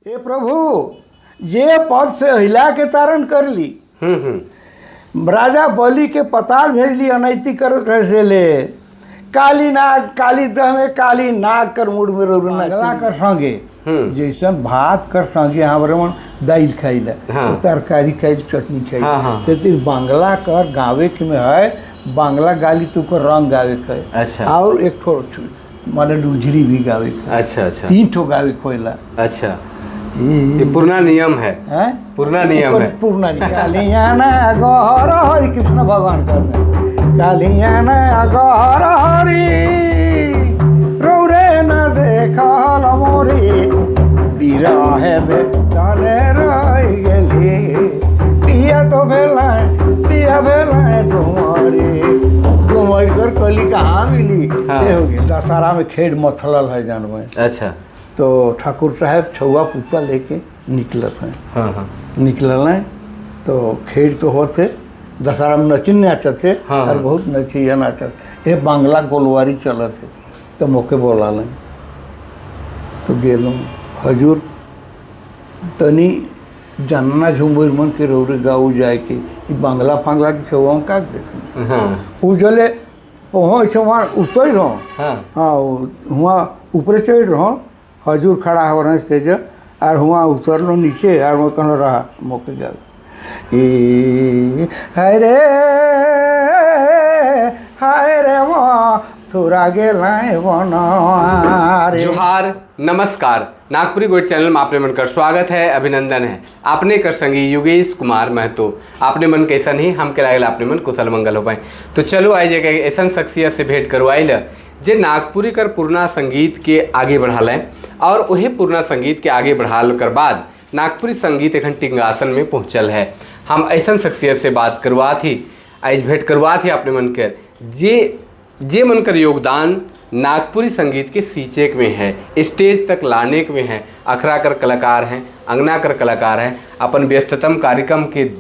हे प्रभु ये पद से हिला के तारण कर ली। राजा बलि के पताल भेजली अनैतिक कैसे ले काली नाग काली दह में काली नाग कर मुड़ में रोना कर संगे जैसन भात कर संगे हमारे मन दाल खाइल तरकारी खाइल चटनी खाइल से तीर बांग्ला कर गावे के में है बांग्ला गाली तू कर रंग गावे के। अच्छा। और एक ठो माने लुझरी भी गावे के। अच्छा अच्छा 3 ठो गावे खोला। अच्छा ये पूर्णा नियम है। पूर्णा नियम है। पूर्णा कालियाना गहर हरि कृष्ण भगवान का कालियाना गहर हरि रौरे न देखल मोरी बिरहे बेतने रह गेली पिया तो भेला डुमरी डुमरी कर कली कहाँ मिली से हो गई दशहरा में खेड़ मथलल है जानवे। अच्छा। तो ठाकुर साहब छुआ पुतला लेके निकलत हैं। हाँ। निकलल हैं तो खेड़ तो होते दशहरा में नचिन नाचत थे। हाँ। और बहुत नचिया नाचत ये बांग्ला गोलवारी चलत है तो मौके बोला लें तो गेलूँ हजूर तनी जानना झुमर मन के रोरे गाँव जाए के बांग्ला फांगला के छुआ का देख उजले पहुँच वहाँ उतर रहो। हाँ वहाँ ऊपर चढ़ रहो हजूर खड़ा हो रहे स्टेज और हुआ उतर लो नीचे और वो कहना रहा मौके जा हाय रे वो थोड़ा गेलाए बना। जोहार नमस्कार नागपुरी गोइड चैनल में आपने मन कर स्वागत है अभिनंदन है। आपने कर संगी योगेश कुमार महतो आपने मन कैसा नहीं हम के लागल आपने मन कुशल मंगल हो पाए। तो चलो आई जगह ऐसा शख्सियत से भेंट करवाइल जे नागपुरी कर पुरना संगीत के आगे बढ़ाल और वही पुरना संगीत के आगे बढ़ाल कर बाद नागपुरी संगीत एखन टिंगासन में पहुँचल है। हम ऐसा शख्सियत से बात करवा थी आज भेंट करवा थी आपने मन कर जे मन कर योगदान नागपुरी संगीत के सींचे में है स्टेज तक लाने में है अखड़ा कर कलाकार हैं अंगना कर कलाकार हैं अपन व्यस्ततम कार्यक्रम के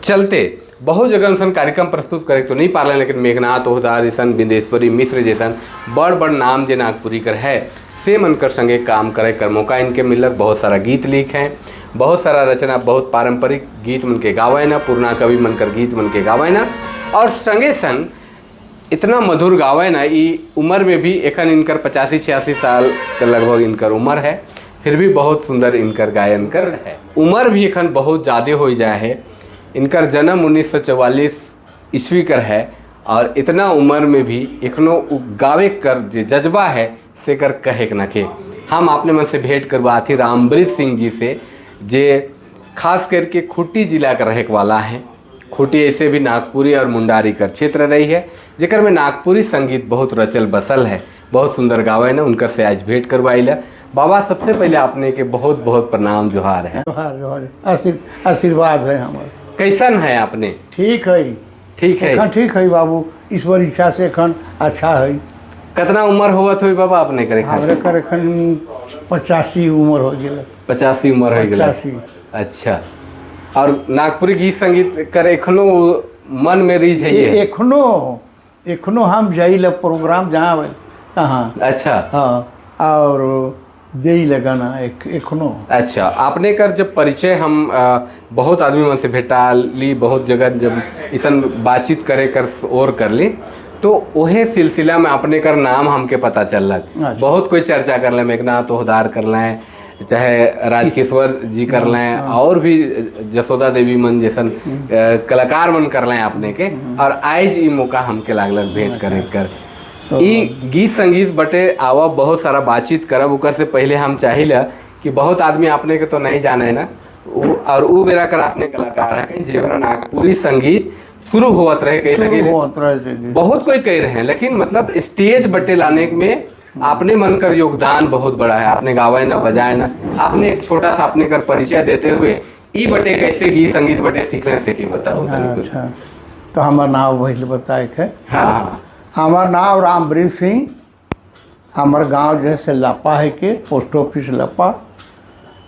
चलते बहुत जगह उनसन कार्यक्रम प्रस्तुत करे तो नहीं पालन लेकिन मेघनाथ ओहदार जैसन बिंदेश्वरी मिश्र जैसन बड़ बड़ नाम जे नागपुरी कर है से मन कर संगे काम करे कर मौका इनके मिलत। बहुत सारा गीत लिख हैं बहुत सारा रचना बहुत पारंपरिक गीत मन के गावे ना पुरना कवि मन कर गीत मन के गावे ना और संगे संग इतना मधुर गावे ना ये उम्र में भी एखन इनकर 85-86 साल के लगभग इनकर उम्र है फिर भी बहुत सुंदर इनकर गायन कर है। उम्र भी एखन बहुत ज़्यादा हो जाए है इनकर जन्म 1944 ईस्वी कर है और इतना उम्र में भी एखनो गावे कर जे जज्बा है से कर कहे न के। हम आपने मन से भेंट करवा थी रामबृत सिंह जी से जे खास करके खूंटी जिला का रहे वाला है। खूंटी ऐसे भी नागपुरी और मुंडारी कर क्षेत्र रही है जेकर में नागपुरी संगीत बहुत रचल बसल है बहुत सुंदर गावे न उनकर से आज भेंट करवाइल। बाबा सबसे पहले आपने के बहुत बहुत प्रणाम जोहार है। आशीर्वाद है हमारे। कैसन है आपने? ठीक है। ठीक है ठीक है बाबू ईश्वर इच्छा से एखन अच्छा है। कितना उम्र होवत हो बाबा आपने करे? हमरे कर एखन 85 उम्र हो गया। 85 उम्र हो गया। अच्छा। और नागपुरी गीत संगीत कर एखनो मन में रीझ है ये? एखनो हम जाइल प्रोग्राम जहाँ कहाँ। अच्छा। हाँ और दे लगाना एखनो। अच्छा आपने कर जब परिचय हम बहुत आदमी मन से भेटा ली बहुत जगह जब इसन बातचीत करे कर और कर ली तो वही सिलसिला में अपने कर नाम हमके पता चल रहा बहुत कोई चर्चा कर लें मेघनाथ ओहदार कर लें चाहे राजकिशोर जी कर लें और भी जसोदा देवी मन जैसन कलाकार मन कर लें अपने के और आज ये मौका हमके लागल भेंट करे कर ई गीत संगीत बटे आवा बहुत सारा बातचीत करब उकर से पहले हम चाहिए कि बहुत आदमी आपने के तो नहीं जाने ना और वो मेरा कर अपने कलाकार है जेवरा नागपुरी संगीत शुरू होत रहे कई लगे बहुत कोई कह रहे हैं लेकिन मतलब स्टेज बटे लाने में आपने मन कर योगदान बहुत बड़ा है। आपने गावे ना बजाए ना आपने एक छोटा सा अपने कर परिचय देते हुए ई बटे कैसे गीत संगीत बटे सीखने से की बताओ। अच्छा तो हमारा नाम वही बताए है। हाँ हमार नाम रामबृत सिंह हमार गांव जैसे लपा है के पोस्ट ऑफिस लपा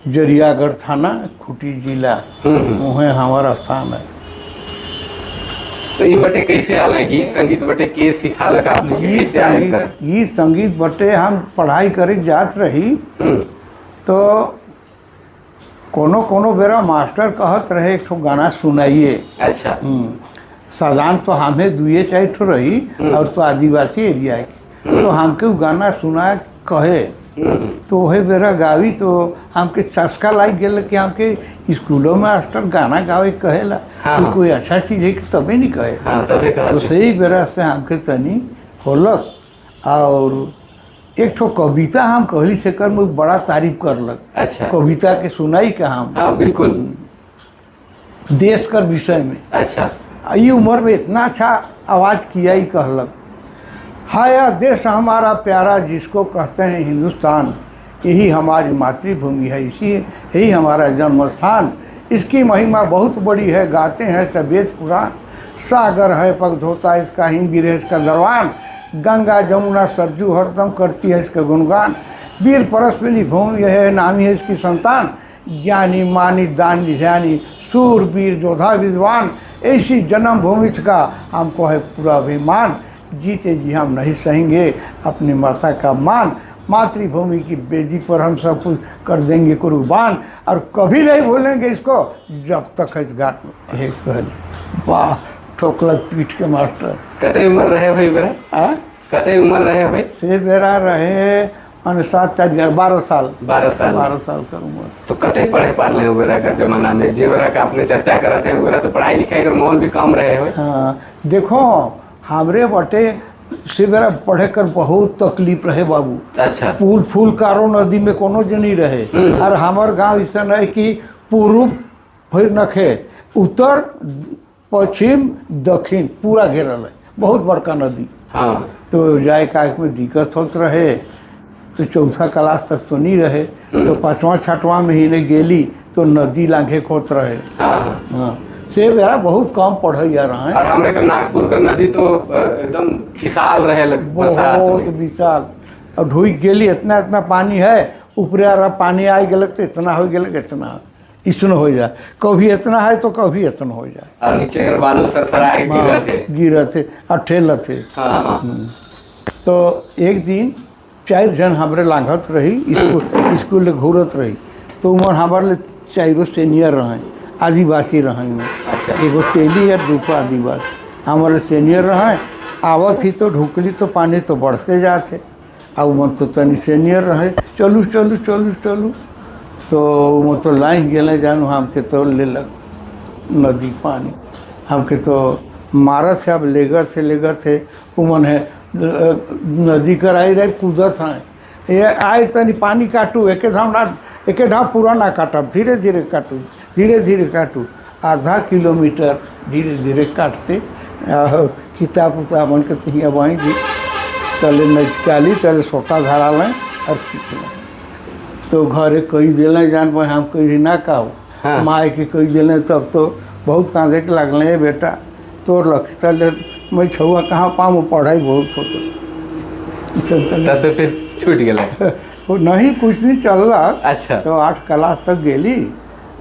जरियागढ़ थाना खूंटी जिला वहीं हमारा स्थान है। तो ये बटे कैसे आल गीत संगीत बटे के सिखा लगा आपने? गीत संगीत बटे हम पढ़ाई करे जात रही तो कोनो कोनो बेरा मास्टर कहत रहे एक ठो गाना सुनाइए। अच्छा। साधारण तो हमें दुए चाहे ठो रही और तो आदिवासी एरिया के, तो हमके वो गाना सुना कहे तो वही बेरा गावी तो हमके चस्का लाग गया कि हमके स्कूलों में मास्टर गाना गावे कहेला। तो कोई अच्छा चीज़ है कि तभी नहीं कहे। तो सही बेरा से हमके तनी होलक। और एक ठो कविता हम कहली से कर मुझे बड़ा तारीफ करलक। अच्छा। कविता के सुनाई का हम। हाँ बिल्कुल। देश कर विषय में। अच्छा। ये उम्र में इतना अच्छा आवाज़ किया ही कहलक। हाया देश हमारा प्यारा जिसको कहते हैं हिंदुस्तान, यही हमारी मातृभूमि है, इसी यही हमारा जन्म स्थान। इसकी महिमा बहुत बड़ी है, गाते हैं सब वेद पुराण। सागर है पग धोता इसका, हिंद गिरे इसका दरबान। गंगा जमुना सरजू हरदम करती है इसका गुणगान। वीर परस्विनी भूमि है, नामी है इसकी संतान। ज्ञानी मानी दानी ध्यानी, सूर वीर योद्धा विद्वान। ऐसी जन्मभूमि का हमको है पूरा अभिमान। जीते जी हम नहीं सहेंगे अपनी माता का मान। मातृभूमि की बेदी पर हम सब कुछ कर देंगे कुर्बान। और कभी नहीं भूलेंगे इसको जब तक है घाट में। वाह ठोकलक पीठ के मास्टर। कते उम्र रहे भाई बेरा? कते उम्र रहे भाई? से बेरा रहे 12 साल। 12 साल का उम्र। तो कते पढ़े पाले हो बेरा का जमाना में, जे बेरा का आपने चर्चा करा थे बेरा तो पढ़ाई लिखाई का माहौल भी कम रहे हो। हाँ देखो हमरे बटे से बेरा पढ़े कर बहुत तकलीफ रहे बाबू। अच्छा। पुल फूल कारो नदी में कोनो जनी रहे। और हमार गांव ऐसा है कि पूर्व फिर नखे उत्तर पश्चिम दक्षिण पूरा घेरल है, बहुत बड़का नदी। हाँ। तो जाए का में दिक्कत होत रहे। तो चौथा क्लास तक तो नहीं रहे, तो 5वां 6वां महीने गेली तो नदी लांघे खोत रहे। हाँ से बेरा बहुत कम पढ़ैया रहे। और हमरे का नागपुर का नदी तो एकदम खिसाल रहे, बहुत विशाल। और ढुक गेली इतना इतना पानी है, ऊपरे आ पानी आ गल तो इतना हो गल इतना इसनो हो जाए, कभी इतना है तो कभी इतना हो जाए। और नीचे कर बालू सरसराए गिरते और ठेलते। तो एक दिन 4 जन हमारे लांघत रही, स्कूल घूरत रही। तो उम्र हमारे 4 सीनियर रहे, आदिवासी रहे में। अच्छा। एगो तेली है, दूसरा आदिवासी। हमारे सीनियर रहे, आवत ही तो ढुकली तो पानी तो बढ़ते जाते। और उम्र तो तनी सीनियर रहे, चलू चलू चलू चलू। तो वो तो लाइन गए जानू हमके तो ले लग नदी पानी, हमके तो मारत है। अब लेगर थे उमन है नदी कर आई रहे कूदत हैं। ये आए तनी पानी काटू एक ढाप पूरा ना काटब, धीरे धीरे काटू, धीरे धीरे काटू। आधा किलोमीटर धीरे धीरे काटते किताब उताब बन के तहिया बही दी तले नचकाली तले सोटा धरा लें और खींच लें। तो घरे कही दिलें जान भाई हम कही ना काऊ। हाँ। माए के कही दिलें तब तो बहुत कांदे के लगले बेटा तोड़ लखी तले मैं छुआ कहाँ पाऊँ, पढ़ाई बहुत होता। तो फिर छूट गया नहीं कुछ नहीं चल रहा। अच्छा। तो 8 क्लास तक गेली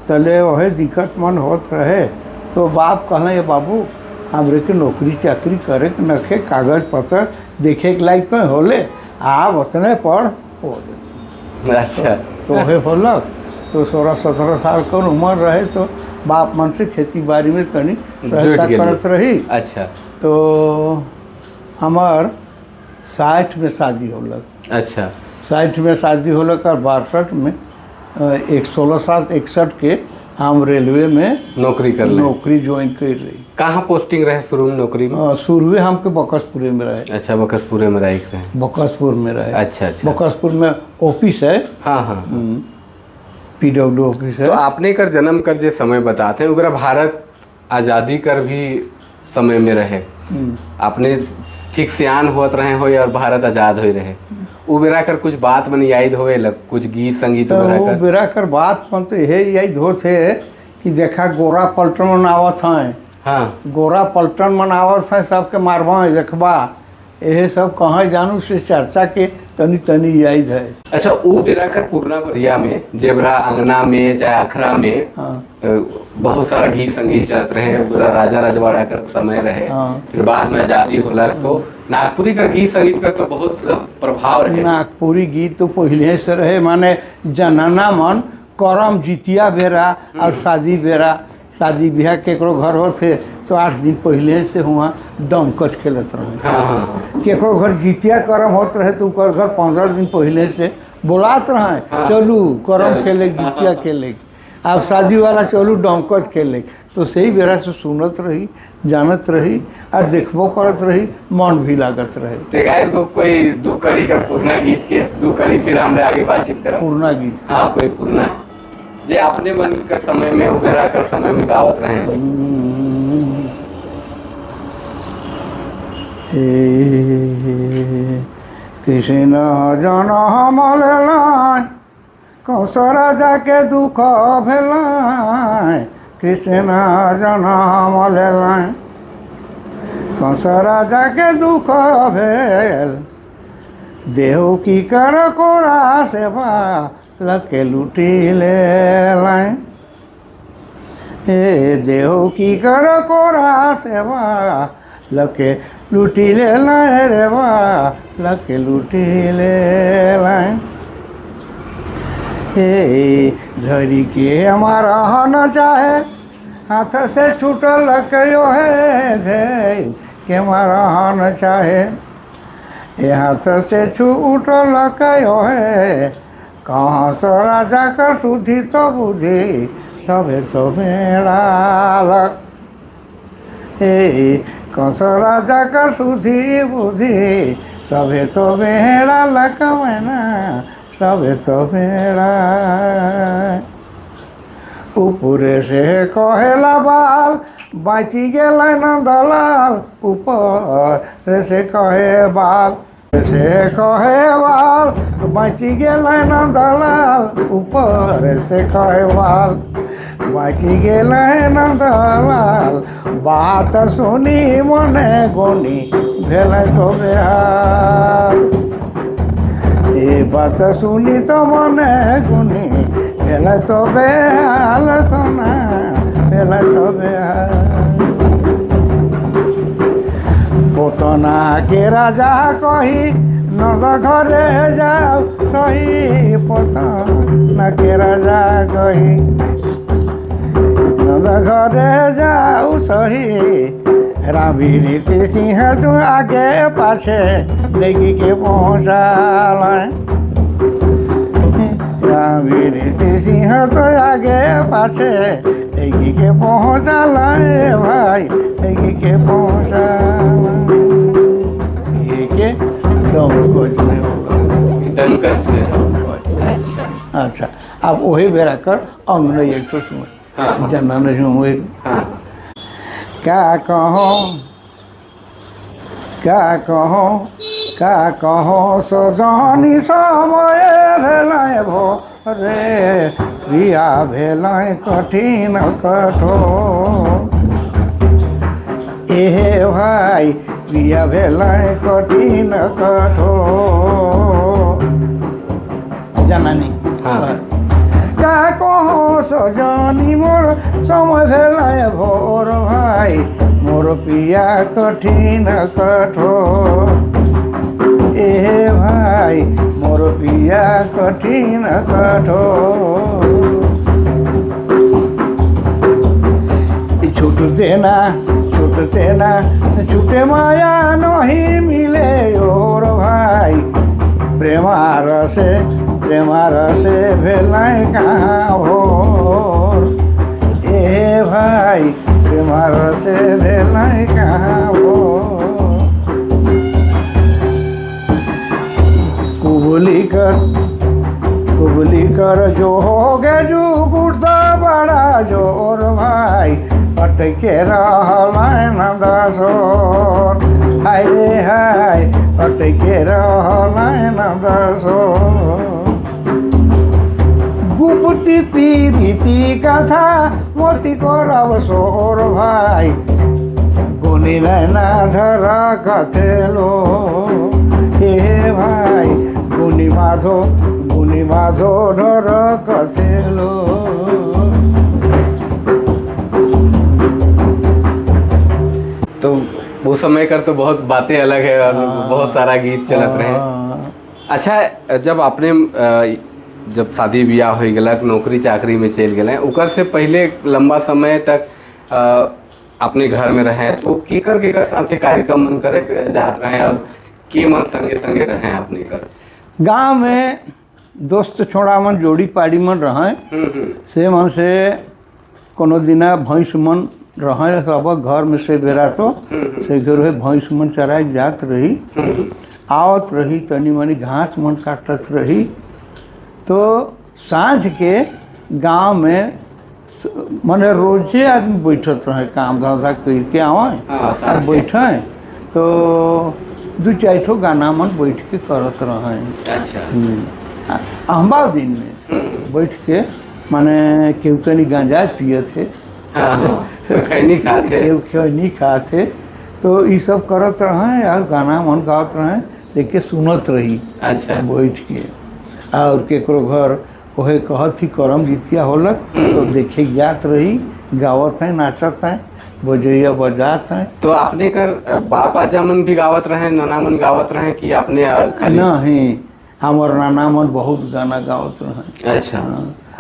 तले वही दिक्कत मन होत रहे। तो बाप कहले ये बाबू हमरे के नौकरी चाकरी करे के नखे, कागज पत्र देखे के लायक तो होले, आप उतने पढ़ हो। अच्छा। तो वही होलक। तो 16-17 साल का उम्र रहे तो बाप मन से खेती बाड़ी में तनी सहायता करत रही। अच्छा। तो हमार 60 में शादी होलक। अच्छा। 60 में शादी होलक और 62 में 1661 के हम रेलवे में नौकरी ज्वाइन कर रही। कहाँ पोस्टिंग रहे शुरू में नौकरी में? शुरू हमके बकसपुरे में रहे। अच्छा बकसपुरे में रहे। बकसपुर में रहे। अच्छा अच्छा। बकसपुर में ऑफिस है। हाँ हाँ। PW ऑफिस है। तो आपने कर जन्म कर जो समय बताते हैं उगरा भारत आज़ादी कर भी समय में रहे, आपने ठीक सियान होत रहे हो और भारत आज़ाद हो रहे, वो बेरा कर कुछ बात मन याद होवे लग, कुछ गीत संगीत तो वो बेरा कर बात मन तो यही याद होते कि देखा गोरा पलटन मन आवत हैं। हाँ। गोरा पलटन मन आवत हैं, सबके मारवा देखबा, यही सब कहाँ जानू से चर्चा के तनी तनी याद है। अच्छा वो बेरा कर पूर्णा बरिया में जेबरा अंगना में चाहे अखरा में। हाँ। बहुत सारा गीत संगीत चलते रहे, राजा रजवाड़ा का समय रहे। हाँ। फिर बाद में आजादी होला तो नागपुरी का गीत संगीत का तो बहुत प्रभाव रहे। नागपुरी गीत तो पहले से रहे, माने जनाना मन करम जितिया बेरा और शादी बेरा, शादी ब्याह केकरो घर होते तो 8 दिन पहले से हुआ दमकट खेलत रहे। केकरो घर जितिया करम होत रहे तो ओकर घर 15 दिन पहले से बोलात रहे, चलू करम खेले, जितिया खेले, अब शादी वाला चलू दमकट खेले। तो सही बेरा से सुनत रही, जानत रही और देखबो करत रही, मन भी लागत रहे। तो कोई दू कड़ी का पुराना गीत के दू कड़ी फिर हमरे आगे बातचीत करा। पुराना गीत, हाँ कोई पुराना जे अपने मन के समय में उबेरा कर समय में गावत रहे। कृष्ण जनम लेलाय कंस राजा के दुख भेलाय, कृष्ण जनम लेलाय कंस राजा के दुख भेल, देहु की कर कोरा सेवा लके लूटी लेलाय, ए देहु की कर कोरा सेवा लके लूटी लेलाय रे बा, लके लूटी लेलाय। ए धरी के हमारा न चाहे हाथ से छूटल कयो है, धे के मारा न चाहे ये हाथ से छूटल कयो है, कहाँ सो राजा का सुधी तो बुद्धि सबे तो मेरा लक, कौन सो राजा का सुधी बुद्धि सबे तो मेरा लक, मैना सबे तो मेरा। ऊपर से कहेला बाल बाची गेल नंदलाल, ऊपर से कहे बाल बाची गेल नंदलाल, ऊपर से कहे बाल बाची गेल नंदलाल, बात सुनी मने गोनी भेल तो बेहाल, ये बात सुनी तो मने गुनी भेल तो बेहाल, सोना भेल तो बेहाल। पोतना के राजा कही नंद घरे जाओ सही, पोतना के राजा कही नंद घरे जाओ सही, रामी रीति सिंह तू आगे पाछे लेगी के पहुँचाल, रामी रीति सिंह तो आगे पाछे लेगी के पहुँचाल, भाई लेगी के पहुँचाल। ये के डंकच में होगा, डंकच में। अच्छा, अब वही बेरा कर अंग नहीं एक तो सुन जनन हुए क्या कहो सजनी समय भेलाय भो रे, बिया भेलाय कठिन कठोर, ए भाई बिया भेलाय कठिन कठोर। जननी क्या कहो सजनी मोर समय भेलाय भोर, भाई मोर पिया कठिन कठोर, ए भाई मोर पिया कठिन कठोर। छूटते ना छूटे माया नहीं मिले और भाई, प्रेमार से भेलाय कहाँ भोर, ए भाई प्रेमार से भेलाय कहाँ भोर। कुबली कर जो हो गे जो गुड़ता बड़ा जोर, भाई अटके रहलाय नंदसोर, हाय रे हाय अटके रहलाय नंदसोर। गुप्ती पीरीति कथा मोती करब सोर, भाई गुनी नैना ढर कथेलो, हे भाई गुनी माधो ढर कथेलो। तो वो समय कर तो बहुत बातें अलग है और बहुत सारा गीत चलत रहे। अच्छा, जब आपने जब शादी ब्याह हो गलक, नौकरी चाकरी में चल गए, ओकर से पहले लंबा समय तक अपने घर में रहे, तो केकर साथे कार्यक्रम मन करे जात रहे और के मन संगे संगे रहे अपने घर? गांव में दोस्त छोड़ा मन जोड़ी पाड़ी मन रहे, से मन से कोनो दिना भैंस मन रहे, सब घर में से बेरा तो से घर भैंस मन चराए जात रही, आवत रही, तनी मनी घास मन काटत रही। तो सांझ के गांव में मने रोजे आदमी बैठत रहे, काम धंधा करके आवे और बैठे, तो दू चार ठो गाना मन बैठ के करत रहे। अच्छा। अहमबा दिन में बैठ के माने केहू तनी गांजा पिए थे, खैनी खाते, तो ये सब करत रहे और गाना मन गात रहे, से के सुनत रही। अच्छा। बैठ के और केकरो घर ओहे कहत ही करम जितिया होलक, तो देखे जात रही, गावत है, नाचत है, बजैया बजात है। तो आपने कर बाप आजा मन भी गावत रहे, नाना मन गावत रहे कि आपने नहीं, हमार नाना मन बहुत गाना गावत रहे। अच्छा।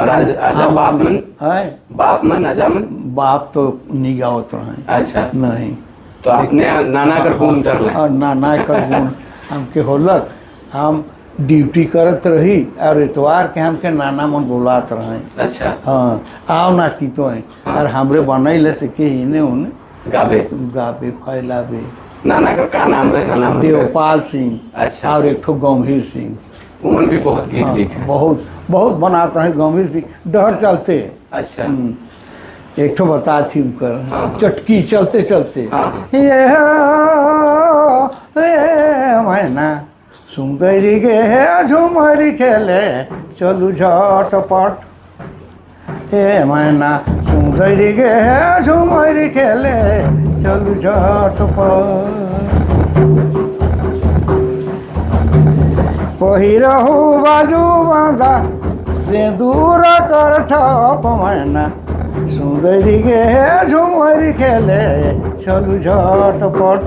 और आजा बाप मन है, बाप मन आजा मन बाप तो नहीं गावत रहे। अच्छा। नहीं, तो आपने नाना कर गुण कर ले? और नाना कर गुण हमके होलक, हम ड्यूटी करत रही और इतवार के हमके नाना मन बुलात रहे। अच्छा। हाँ, आओ ना की तो है, और हमरे बनैले से के इने उने गावे फैलावे। नाना का क्या नाम रहे? नाना देवपाल सिंह। अच्छा। और एक ठो गंभीर सिंह, उमन भी बहुत गीत लिखे। बहुत बहुत बनात रहे गंभीर सिंह, डर चलते। अच्छा। एक ठो बता थी कर चटकी चलते चलते, ये मैना सुंदरी गे झुमरी खेले चलू झटपट, ए मैना सुंदरी गे झुमरी खेले चलू झटपट। पहिरहु बाजू बांधा सिंदूर कर ठप, मैना सुंदरी गे झुमरी खेले चलू झटपट,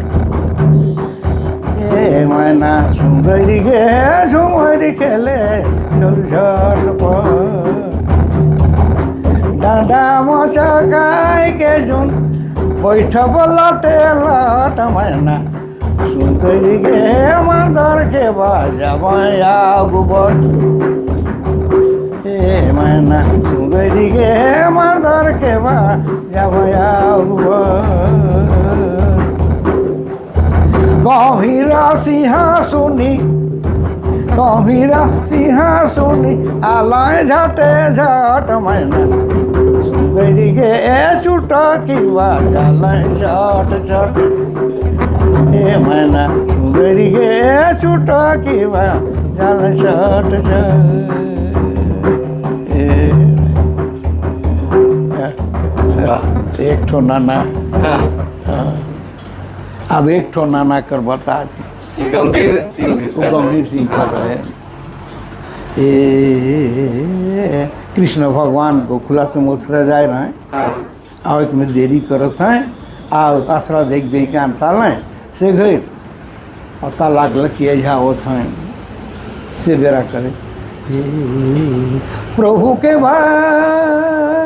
ए मैना सुंदरी गे झुमरी खेले चलू झटपट। डांडा मचकाई के जुन बैठब लटे लट, मैना सुंदरी गे मंदर के बाजब आगुबट, ए मैना सुंदरी गे मंदर के बाजब आगुबट। गंभीरा सिंहासुनी, गंभीरा सिंहासुनी आलाय झटे झट, मैना सुंदरी गे चुटकी बाजालय झट झट, ए मैना सुंदरी गे चुटकी बाजालय झट झट। एक ठो नाना, अब एक ठो नाना कर बता दी। गंभीर सिंह कर रहे, कृष्ण भगवान गोकुला से मथुरा जाए रहे, और में देरी करत हैं, और आसरा देख देख के अंसाल से गए, पता लागल कि अझा होत हैं, से बेरा करे प्रभु के भाई,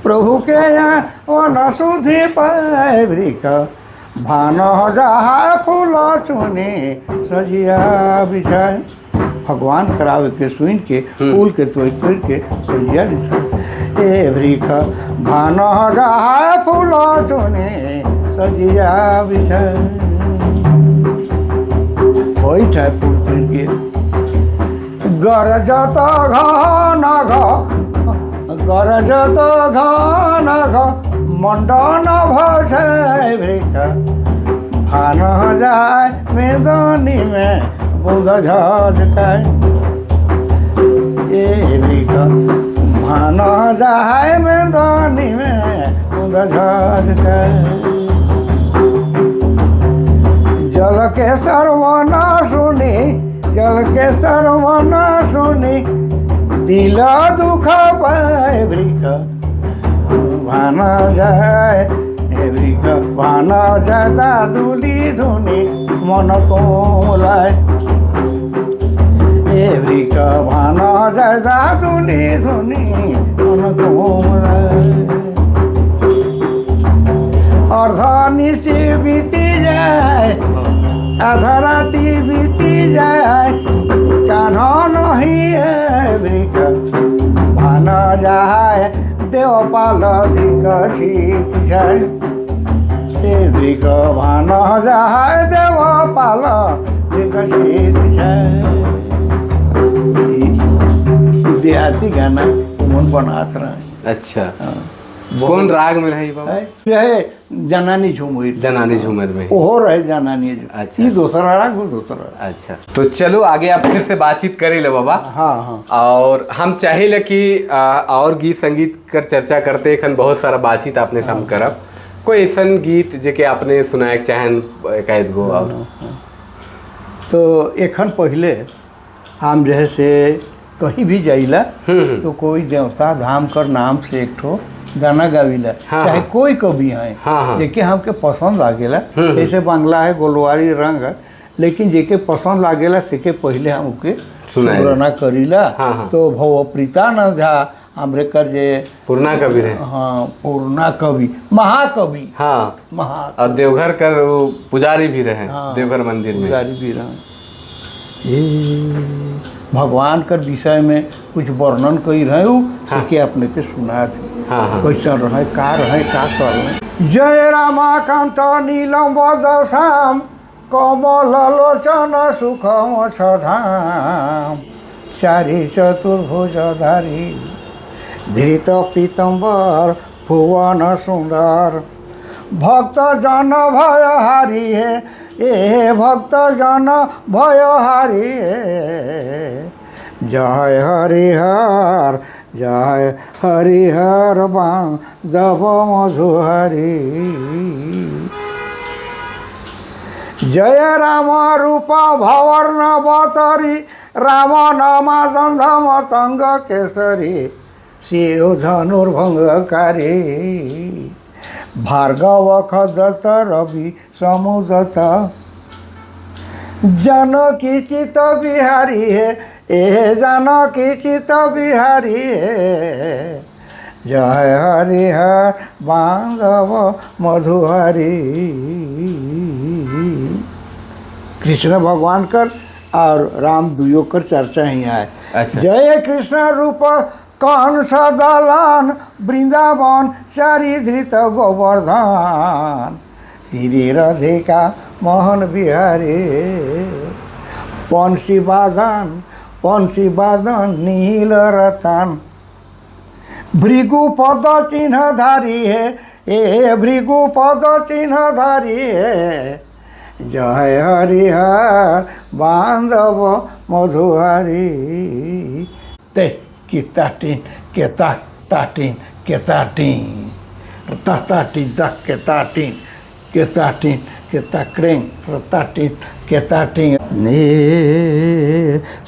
प्रभु के यहाँ सुधी पाए वृख, भान जहा फूल चुने सजिया बिछाए। भगवान करावे के सुन के फूल के तोड़ तोड़ के सजिया बिछाए, ए वृख भान जहा फूल चुने सजिया बिछाए। बैठे फूल तोड़ के गरजत घन गरजत घन मंडन भसे वृख, भान जाए मेदनी में बुध झटकाए, ए वृख भान जाए मेदनी में बुध झटकाए। जल के सरवना सुनी, जल के सरवना सुनी दिल दुख पाए वृख, भान जाए हे वृख भान जाता दुली धुनी मन को लाए, ए वृक भान जैसा धुनी धुनी अर्धनिशी बीती जाए आधा राति बीती जाए कान्हा नहीं है वृक भान जाए देवपाल धिक शीत जाए वृक भान जाए देवपाल धिक शीत जाए। देहाती गाना मन बनात रहे। अच्छा कौन राग में रही बाबा? रहे जनानी झूमर। जनानी झूमर में ओहो रहे जनानी। अच्छा ये दूसरा राग वो दूसरा। अच्छा तो चलो आगे आप फिर से बातचीत करे ले बाबा। हाँ हाँ। और हम चाहे कि और गीत संगीत कर चर्चा करते एखन बहुत सारा बातचीत आपने साम करब। कोई ऐसा गीत जेके आपने सुनाए चाहन एक गो और? तो एखन पहले हम जैसे कहीं भी जाइला तो कोई देवता धाम कर नाम से एक ठो गाना गाविला। हाँ, चाहे कोई कवि है। हाँ, जेके हमके पसंद लागेला जैसे बांग्ला है गोलवारी रंग है लेकिन जेके पसंद लागेला सेके पहले हमके सुनाना करीला। हाँ, तो भवप्रीतानंद झा हमरे कर जे पूर्णा कवि रहे। हाँ पूर्णा कवि महाकवि। हाँ महा और देवघर कर पुजारी भी रहे। हाँ, देवघर मंदिर में पुजारी भी रहे। भगवान कर विषय में कुछ वर्णन कई रहे हाँ, के अपने के सुना थे। हाँ, हाँ, कैसा रहे का कर रहे। जय रामाकांत नीलम बदसाम कमल लोचन सुखम छधाम चारि चतुर्भुजधारी धृत पीतम्बर भुवन सुंदर भक्त जन भयहारी है ए भक्त जन भयहारी है जय हरिहर जय हरिहर बांधव मधुहरी जय राम रूप भवर्ण बतरी राम नमा दंधम तंग केसरी शिव धनुर्भंगकारी भार्गव खदत रवि समुदत जानकी चित बिहारी है ए जानकी चित बिहारी है जय हरिहर बांधव मधुहरी। कृष्ण भगवान कर और राम दुयो कर चर्चा ही है। अच्छा। जय कृष्ण रूप कंस दलन वृंदावन चारि धृत गोवर्धन श्री राधिका मोहन बिहारी पंशी बादन नील रतन भृगु पद चिन्ह धारी है ए भृगु पद चिन्ह धारी है जय हरिहर बांधव मधुहरी। ते किताटीन केताटीन केताटीन ताटीन तक केताटीन केताटीन केताक्रें रताटीन केताटीन ने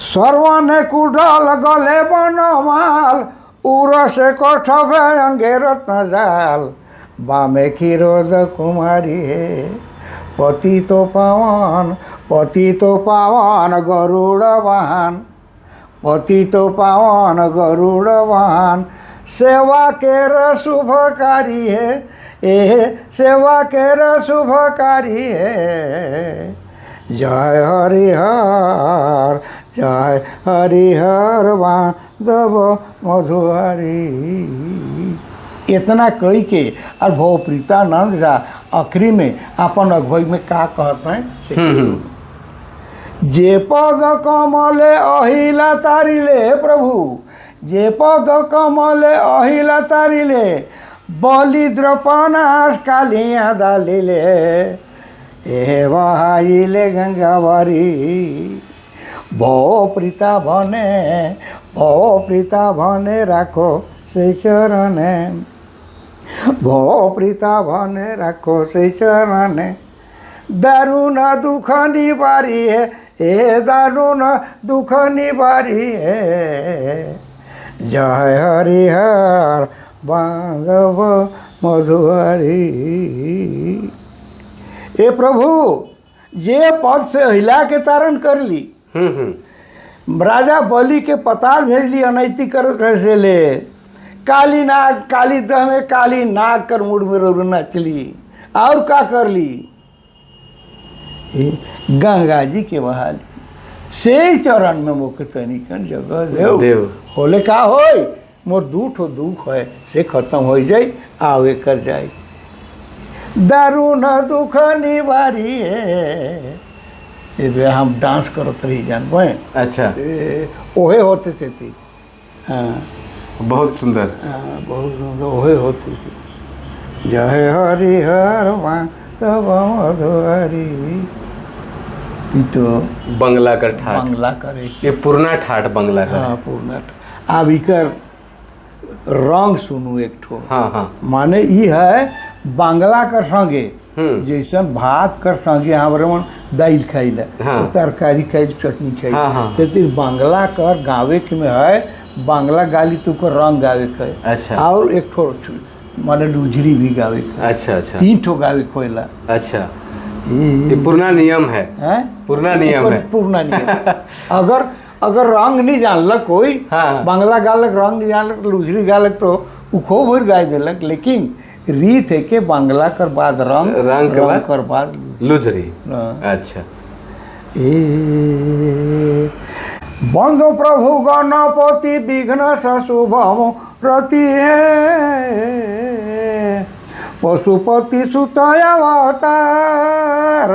सर्वने कुडल गले बनमाल उरसे कठभे अंगे रत्न जाल बामे खीरोद कुमारी है पति तो पावन गरुड़ वाहन पति तो पावन गरुड़ वाहन सेवा केर शुभकारी है ए सेवा केर शुभकारी है जय हरिहर बांधव मधुहरी। इतना कही के और भवप्रीतानंद झा आखिरी में अपन अगुवाई में का कहते हैं जे पद कमले अहिला तारिले प्रभु जे पद कमले अहिला तारिले बलि द्रपनाश कालिया दालिले ए बहाइले गंगावरी भवप्रीता भने राखो से चरणे भवप्रीता भने राखो से चरणे दारुण दुख निवारी है ए दारुण दुख निवारी है जय हरिहर बांधव मधुहरी। ए प्रभु जे पद से हिला के तारण कर ली राजा बलि के पताल भेजली अनैतिक कर कैसे ले, काली नाग काली दह में काली नाग कर मुड़ में रो नचली और का कर ली, गंगा जी के बहाली से चरण में मुख तनिकन जगह देव होले का होय, मोर दुख है से खत्म हो जाए आवे कर जाए, दारुण दुख निवारी है। ये हम डांस करत रही जान भाई। अच्छा ओहे होते थे। हाँ बहुत सुंदर। हाँ बहुत सुंदर ओहे होते थे। जय हरि हर तब मधुहरी, तो बंगला कर ठाट, बंगला करे ये पुरना ठाट बंगला का। हाँ पुरना ठाट। अब इकर रंग सुनू एक ठो। हाँ हाँ माने ई है बांग्ला कर संगे जैसन भात कर संगे हमारे मन दाल खाइल, हाँ। तरकारी खाइल, चटनी खाइल, हाँ, हाँ। से बांग्ला कर गावे के में है बांग्ला गाली तो कर रंग गावे के है। अच्छा। और एक ठो माने लुझरी भी गावे के। अच्छा अच्छा 3 ठो गावे खोला। अच्छा ये पुराना नियम है, पुराना नियम है, पुराना नियम। अगर रंग नहीं जानलक कोई, हाँ। बांग्ला गालक रंग नहीं जानलक, लुझरी गालक तो उ खूब भर गाय देलक, लेकिन रीत है के बांग्ला कर बाद रंग कर बाद लुझरी। अच्छा बंध प्रभु गणपति विघ्न शुभम रति है, पशुपति सुत अवतार,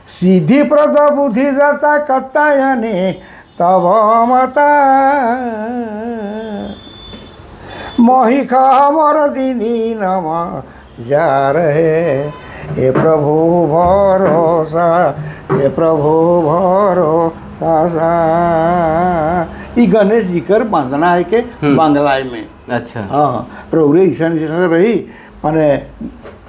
सिद्धि प्रद बुद्धि दत्ता कत्तायनी तब मता, मोहिख हमर दीनी नम जा रहे, हे प्रभु भरोसा, हे प्रभु भरोसा। ई गणेश जी कर बांधना है के बांग्ला में। अच्छा हाँ रौरे ईसन जैसे रही माने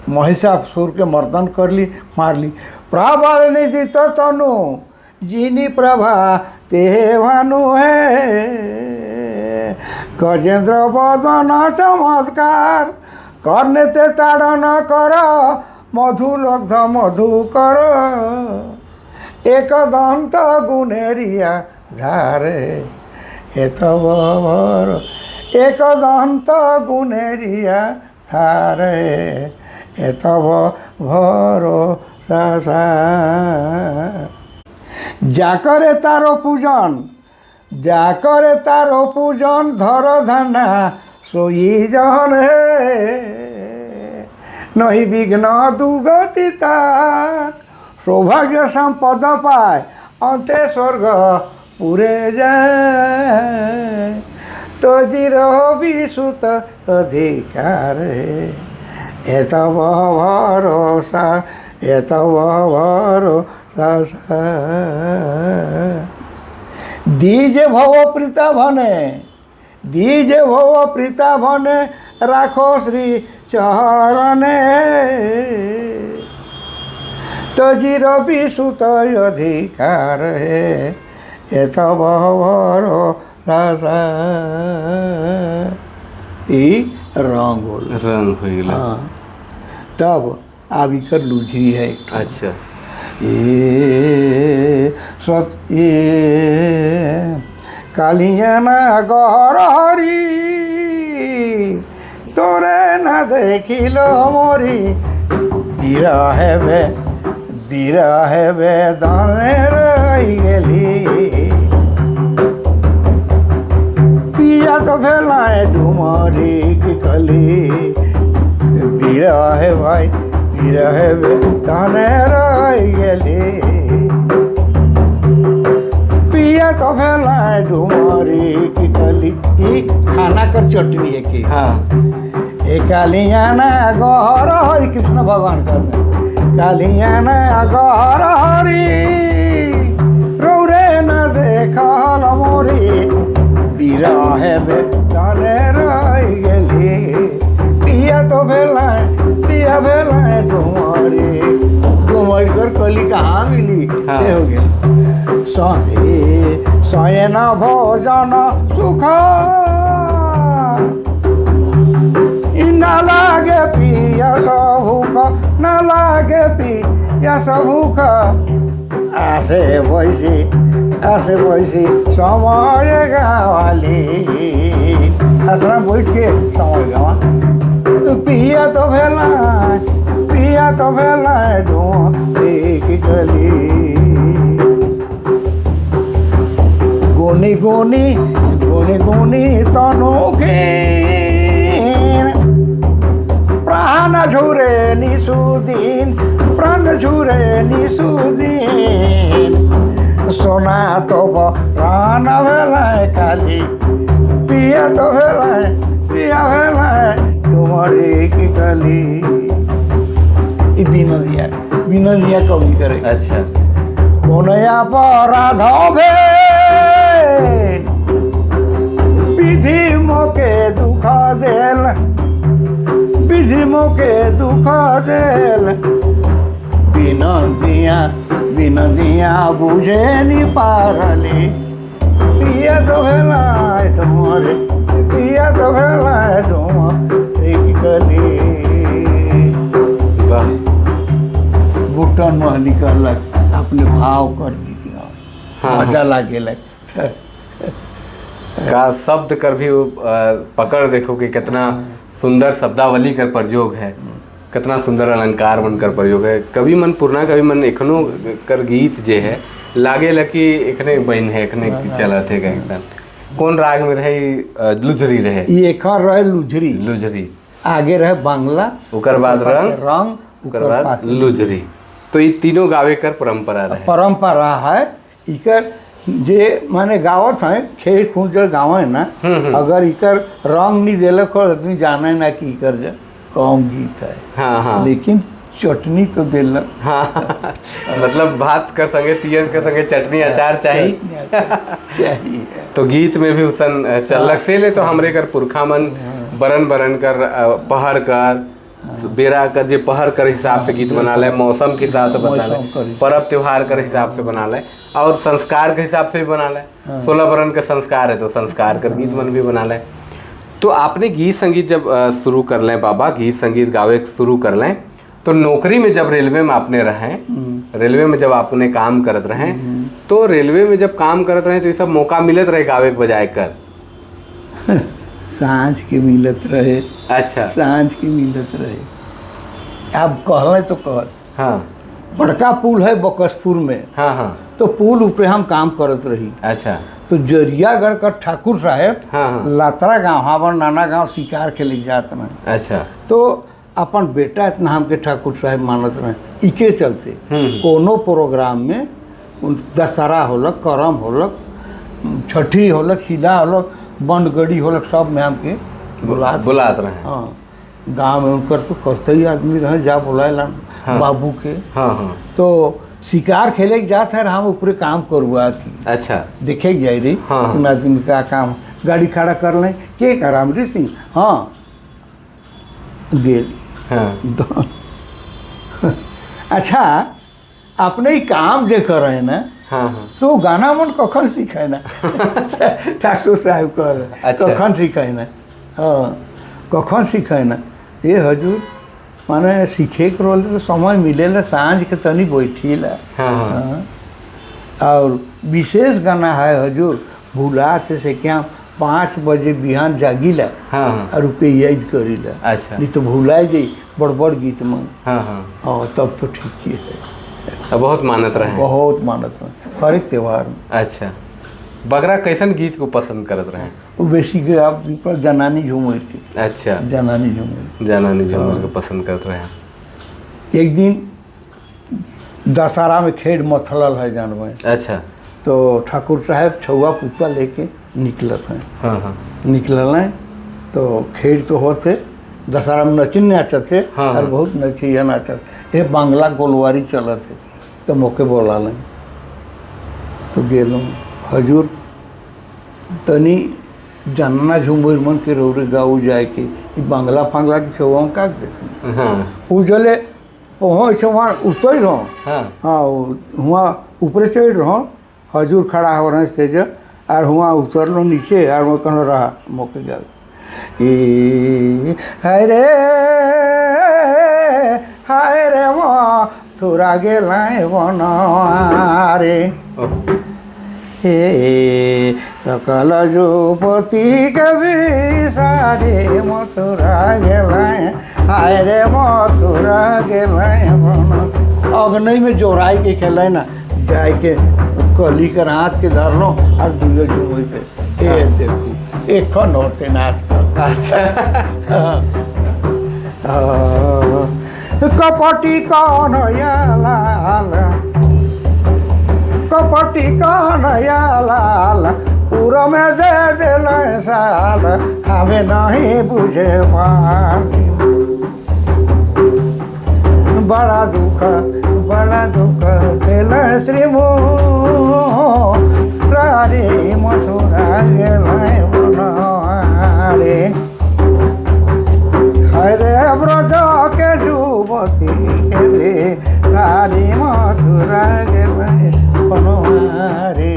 महिषासुर के मर्दन कर ली, मार ली। प्रभा नहीं दी तो तनु जीनी प्रभा ते भानु है, गजेंद्र बदन चमत्कार करने ते ताड़न कर, मधु लग्ध मधु कर, एक दंत गुनेरिया धारे, हे तब भर एक दंत गुनेरिया धारे, हे तब भरोसा। जाकरे तारो पूजन, जाकरे तारो पूजन, धर धना सोई जहन है, नहीं विघ्न दुगति ताक, सौभाग्य संपद पाए अंते स्वर्ग पूरे जाए, तो जिरो विसुत अधिकार है, ये तब भरोसा, ये तब भरोसा। दीजे भव प्रीता भने, दीजे भव प्रीता भने, राखो श्री चरणे, तो जिरो विसुत अधिकार है, ये तब भरोसा। ई रंग होइल। हाँ तब आबी कर लुझरी है। अच्छा कालिया ना गहर हरी, तोरे ना देखिल मोरी, बिरहे बेदने रही गेली, पिया तो भेलाए डुमरी की कली, बिरहे भाई बिरहे बेदने रही गेली, पिया तो भेलाए डुमरी की कली। ई खाना कर चटनी है की। हाँ ए कालियाना गहर हरि, कृष्ण भगवान का कालियाना गहर हरि, रौरे न देखल मोरी, बिरहे बेदने रही गेली, पिया तो भेलाए डुमरी, डुमरी कर कली कहाँ मिली। हाँ। से हो गेल सयन भोजन सुख, न लागे पियास भूख, न लागे पियास भूख, आसे बैसी ऐसे वैसे समय गावाली ऐसा बैठ के समय गावा पिया तो भेला दो एक गली गोनी तनु के प्राण झुरे निसुदीन सोना तो प्राण भेलाय काली पिया तो भेलाय तुम्हारे की कली विनोदिया कवि करे। अच्छा कोनया अपराध भेल विधि मोके दुख देल विनोदिया बुझे नी पारले पिया तो भेलाय तुम्हारे एक कली बुटन में निकलक अपने भाव कर दी मजा लागे का शब्द कर भी पकड़ देखो कि कितना सुंदर शब्दावली कर प्रयोग है, कितना सुंदर अलंकार मन कर प्रयोग है। कवि मन पुरना कवि मन एखनो कर गीत जे है लागे लकी एखने बन है एखने चलत है एकदम। कौन राग में रहे? लुझरी रहे। ये एखन रहे लुझरी आगे रहे बांग्ला ओकर बाद रंग ओकर बाद लुझरी। तो ये तीनों गावे कर परंपरा है। इकर जे माने गावत है खेल खून जो गाँव है ना अगर इकर रंग नहीं दिलक आदमी जाने ना कि इकर कम गीत है। हाँ। लेकिन चटनी तो दिलक। हाँ मतलब भात कर संगे तीयन कर संगे चटनी अचार चाहिए। तो गीत में भी उसन चलक से ले तो हमरे कर पुरखा मन बरन कर पहर कर बेरा कर जे पहर कर हिसाब से गीत बना ले, मौसम के हिसाब से बना ले, पर्व त्योहार कर हिसाब से बना ले और संस्कार के हिसाब से भी बना ले। 16 बरन का संस्कार है तो संस्कार कर गीत मन भी बना ले। तो आपने गीत संगीत जब शुरू कर लें बाबा, गीत संगीत गावे शुरू कर लें तो नौकरी में जब रेलवे में आपने रहें, रेलवे में जब आपने काम करत रहें तो रेलवे में जब काम करत रहें तो ये सब मौका मिलत रहे गावे के बजाय कर? सांझ के मिलत रहे। अच्छा सांझ के मिलत रहे। अब कहले तो कह हाँ बड़का पुल है बकसपुर में। हाँ तो पुल ऊपर हम काम करत रही। अच्छा तो जरियागढ़ का ठाकुर साहेब हाँ। लातरा गाँव हमार नाना गाँव शिकार के लिए जात रहे। अच्छा तो अपन बेटा इतना हमके ठाकुर साहेब मानत रहे। इके चलते कोनो प्रोग्राम में दशहरा होलक, करम होलक, छठी होलक, खिला होलक, बंदगड़ी होलक, सब में हमके बुलात रहे। हाँ गाँव में उनकर तो कस्तई आदमी रहे जा बुलाए बाबू के। हाँ। तो शिकार खेले के जाते हैं हम ऊपर काम करवा थी। अच्छा देखे जाए रही उन आदमी का काम गाड़ी खड़ा कर लें के रामरी सिंह हाँ गेल। अच्छा अपने ही काम जो कर रहे हैं ना तो गाना मन कखन सीखे ना ठाकुर साहब कर कखन सीखे ना हाँ कखन सीखे ना ये हजूर माने सीखे के रोल तो समय मिलेला सांझ के तनी बैठीला। और विशेष गाना है हजूर भूला से क्या 5 बजे बिहान जागीला और रुपये याद करीला। अच्छा नहीं तो भूला जाई बड़ गीत में। हाँ तब तो ठीक ही है। बहुत मानत रहे। बहुत मानत रहे हर एक त्यौहार में। अच्छा बगरा कैसन गीत को पसंद करत रहे? वो बेसी के आप पर जनानी झूमर के। अच्छा जनानी झूमर को पसंद करते रहे। एक दिन दशहरा में खेड़ मथलल है जानवर। अच्छा तो ठाकुर साहब छुआ पुतला लेके निकलत हैं। हाँ निकलल हैं तो खेड़ तो होते दशहरा में नचिन नाचत थे और बहुत नचिया नाचत ये बांग्ला गोलवारी चलत है तो मौके बोला लें तो गेलों हजूर तनी जानना झुमर मन के रोरे गाँव जाए के बांग्ला फांगला के छुआ का देख उजले पहुँच वहाँ उतर रहो। हाँ हुआ ऊपर चढ़ रहो हजूर खड़ा हो रहे स्टेज और हुआ उतर लो नीचे और वो कहना रहा मौके जा हाय रे वो थोड़ा गेलाए बना रे हे सकल युवती कवि सारे मथुरा गेलाय, हाय रे मथुरा गेलाय बन। अग्नि में जोराई के खेलाय ना, जाय के कली कर हाथ के धर लो और दुयो जुमई पे ए देखो एक खन होते नाच कर। अच्छा कपटी कन्हैया लाल, कपटी कन्हैया लाल, पूरा में दे दिल साल, हमें नहीं बुझे पानी। बड़ा दुख दिल श्री रे मथुरा गेलाय बनवारे, हरे ब्रज के युवती के रे तारी मथुरा गेलाय बनवारे।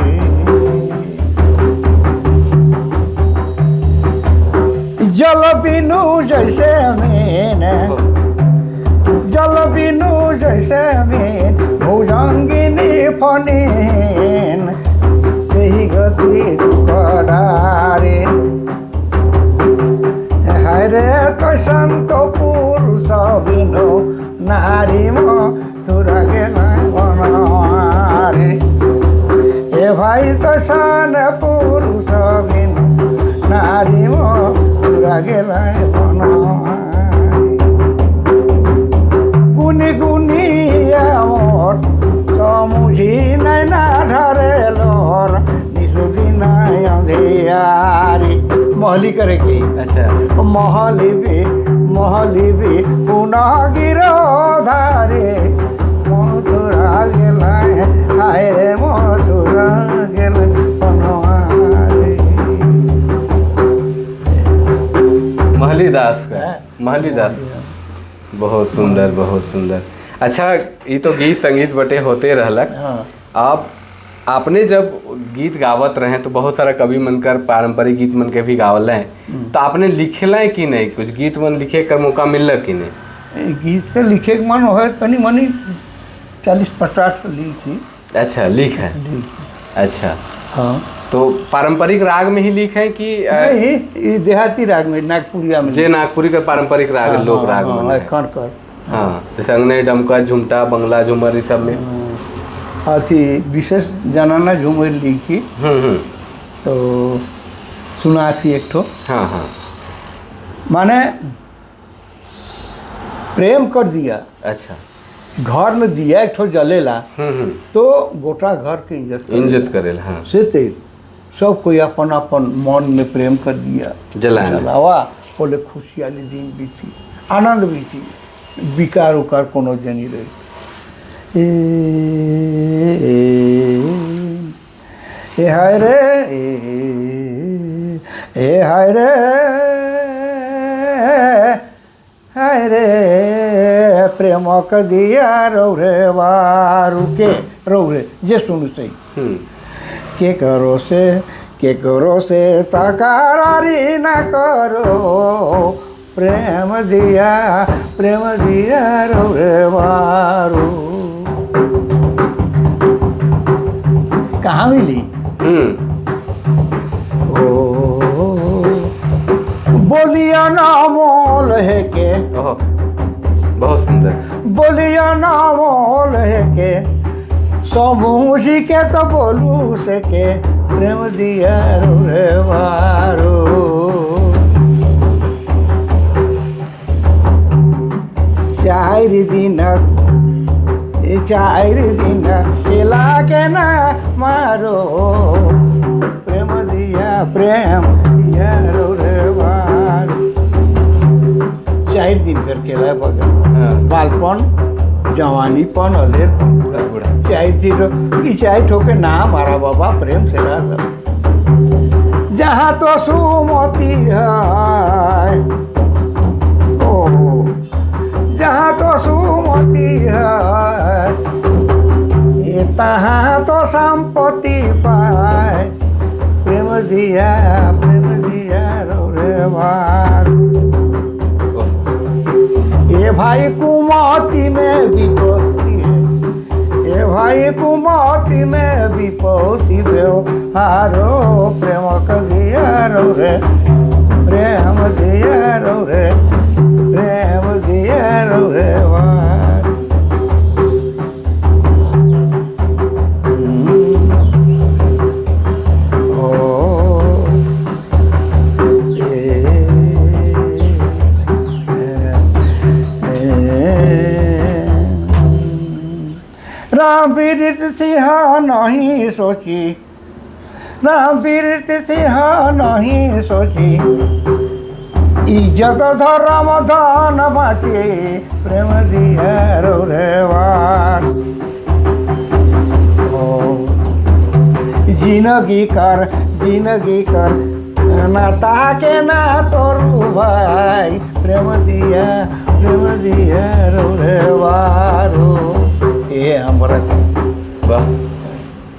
जल बिनु जैसे मैंने, जल बिनु जैसे में भुजंगिनी फनीन, यही गति दुखडारे। हरे कैसन तो पुरुष बिनु नारी मथुरा गेलाय बनवारे। ए भाई कैसन पुरुष बिनु नारी मथुरा गेलाय बनवारे। गुनी गुनी मोर समुझी नैना ढरे लोर, निसुदिन अंधियारी। महली करे की अच्छा महली भी पुनः गिरो धारे, मथुरा गेलाय, हाय रे मथुरा गेलाय बनवारे। महलीदास का, महलीदास, बहुत सुंदर बहुत सुंदर। अच्छा ये तो गीत संगीत बटे होते रहलक। हाँ। आपने जब गीत गावत रहे तो बहुत सारा कवि मनकर पारंपरिक गीत मन के भी गावल हैं, तो आपने लिखेला है कि नहीं? कुछ गीत मन लिखे कर मौका मिलल कि नहीं? गीत के लिखे के मन हो तनी मनी 40-50 लिखी। अच्छा लिख है। अच्छा हाँ तो पारंपरिक राग में ही लिख है कि नहीं, देहाती राग में नागपुरिया में जे नागपुरी का पारंपरिक राग है, लोक राग में कर। हाँ जैसे अंगने डमका झुमटा बंगला झूमर ये सब में अथी विशेष जनाना झूमर लिखी। तो सुना थी एक ठो। हाँ हाँ माने प्रेम कर दिया। अच्छा घर में दिया एक ठो जलेला तो गोटा घर के इज्जत करेला। हाँ से सब कोई अपन अपन मन में प्रेम कर दिया, जलावा बोले खुशहाली दिन बीती, आनंद बीती, विकार उकार कोनो जनी रही। ए हाय रे ए हाय रे हाय रे प्रेम क दिया रौरे वारू के रौरे जे सुन सही के करो से तकरारी न करो, प्रेम दिया रौरे वारू। कहाँ मिली? बोलिया ना मोल है के, बहुत सुंदर। बोलिया ना मोल है के, समूह जी के तो बोलू से के, प्रेम दिया रे वारो। चार दिन केला के ना मारो, प्रेम दिया रे वारो। 4 दिन कर केला बगल बालपन जवानीपन अधेरपन चाय ठोके ना मारा बाबा प्रेम से रहा। जहाँ तो सुमति है, ओ जहाँ तो सुमति है, ये तहाँ तो संपत्ति पाए, प्रेम दिया रे वार। ये भाई कुमति में विपत्ति है, ये ए भाई कुमति में विपौती व्यवहारो प्रेम कदियारो रे प्रेम दियारो रे प्रेम दियारो रे राम पीड़ित सिंहा नहीं सोची राम पीड़ित सिंहा नहीं सोची इज्जत धर्म धन बाचे प्रेम दियारो रेवार जिंदगी कर नाता के ना तोरू भाई प्रेम दियारो रेवारो ये हमारा। वाह,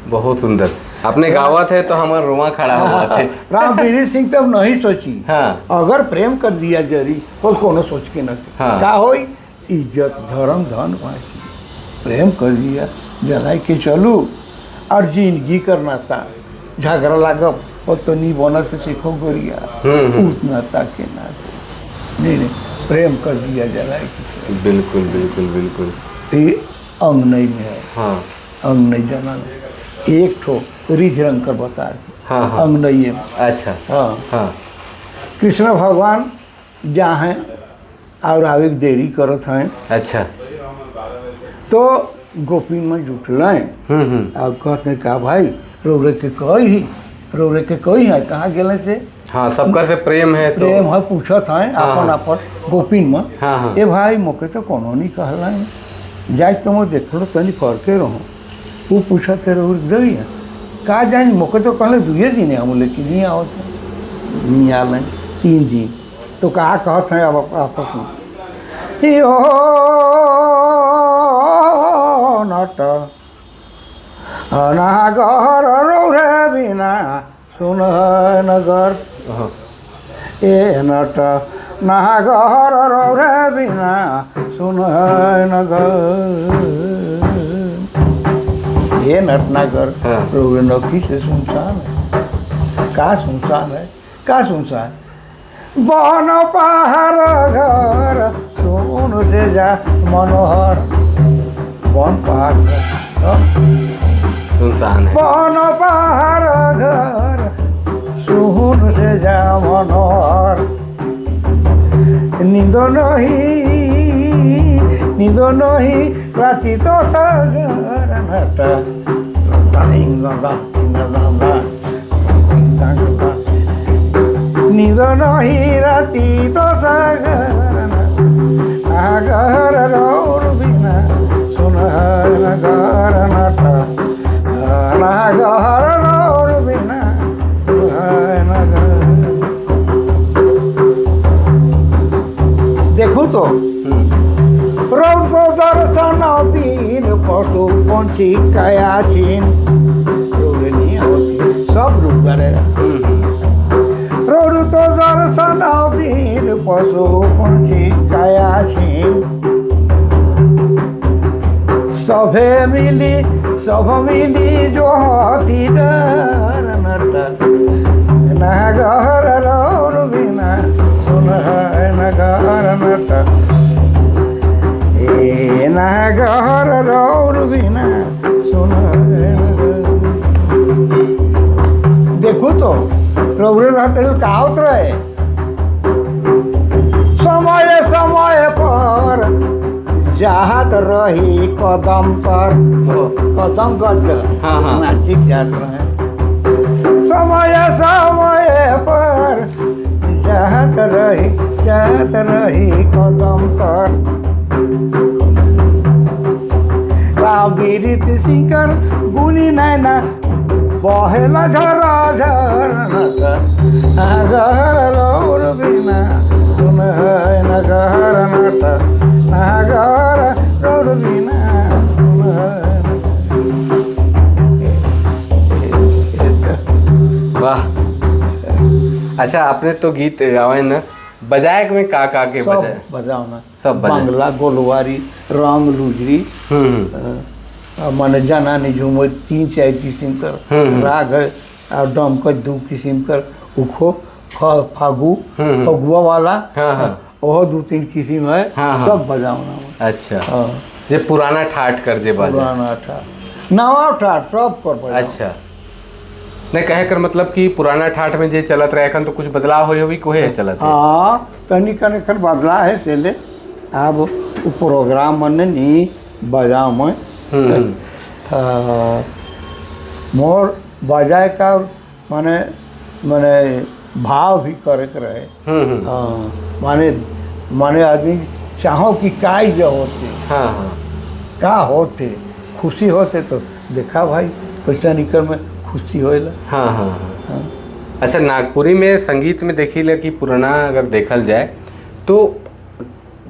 बहुत सुंदर। आपने गावत है तो हमारा रोमा खड़ा हुआ थे। राम पीड़ित सिंह तब नहीं सोची। हाँ। अगर प्रेम कर दिया जरी तो कोनो सोच के न। हाँ। का होई इज्जत धर्म धन बाकी प्रेम कर दिया जलाई के चलू और जिंदगी करना था झगड़ा लागब और तो नहीं बना तो सीखो गोरिया उतना के ना नहीं प्रेम कर दिया जलाई के। बिल्कुल बिल्कुल बिल्कुल। ये अंग नहीं में है। हाँ। अंग नहीं जाना एक ठो रिझ रंग कर बता दी। हाँ, हाँ। अंग नहीं है। अच्छा। हाँ हाँ। कृष्ण भगवान जहाँ हैं और आवे देरी करत हैं। अच्छा। तो गोपी में जुटल और कहते का भाई रौरे के कही है कहाँ गए से। हाँ, सबका से प्रेम है तो प्रेम है पूछत हैं अपन अपन गोपिन में। हाँ, हाँ। ए भाई मोके तो कोनो नहीं कहला है जाए तो मैं देख लो तनी करके रहो वो पूछा थे रौर गई है का जाए मोके तो कहले 2 दिन हम लेकिन नहीं आओ थे नहीं आल 3 दिन तो कहा कहते हैं अब आपस में यो नट अनागर रौरे बिना सुन नगर ए नट नागर रौरे बिना सुन नगर ये नटनागर रौरे नौकी से सुनसान है का सुनसान है का सुनसान बन पहाड़ घर सुन से जा मनोहर बन पहाड़ सुनसान है बन पहाड़ घर सुन से जा मनोहर नींद नहीं राति तो सागर नट नींद नहीं राति तो सागर नागर रौर बिना सुनहर नगर नट नागर रौर बिना सुनहर नगर। देखो तो रौर दर्शन बीन पशु पंछी कयाचीन नहीं होती सब रूप करेगा। रौर तो दर्शन बीन पशु पंछी कयाचीन सभे मिली जो हाथी डर नट नगर रौर बिना सुन नगर नट ए नगर रौर बिना सुन। देखो तो रौरे रहते कहावत रहे समय पर जाहत रही कदम कर नाचिक जात रहे समय पर जाहत रही कदम कर रावीरित सिंकर गुनी नैना बहेला झरा झर नगर रौर बिना सुन नगर नट नगर रौर बिना वाह। अच्छा, आपने तो गीत गावे न बजाए में का के बजाए बजाओ ना सब बांग्ला गोलवारी रंग लुजरी माने जनानी झूमर 3-4 किस्म कर राग है और डमकच 2 किस्म कर उखो फगुआ वाला ओहो 2-3 किस्म है सब बजावना। अच्छा जे पुराना ठाठ कर जे बाजा पुराना ठाठ नवा ठाठ सब कर बजावना। अच्छा नहीं कहे कर मतलब कि पुराना ठाठ में जे चलत रहे तो कुछ बदलाव हो भी कोहे चलत है। हाँ तनी कने कर बदला है से ले अब उ प्रोग्राम मन नहीं बजाओ मैं मोर बजाए का माने माने भाव भी करे के रहे। हाँ माने माने आदमी चाहो कि काई जो होते का होते खुशी होते तो देखा भाई पैसा निकल में खुशी होएला। हाँ। अच्छा नागपुरी में संगीत में देखी ले कि पुराना अगर देखल जाए तो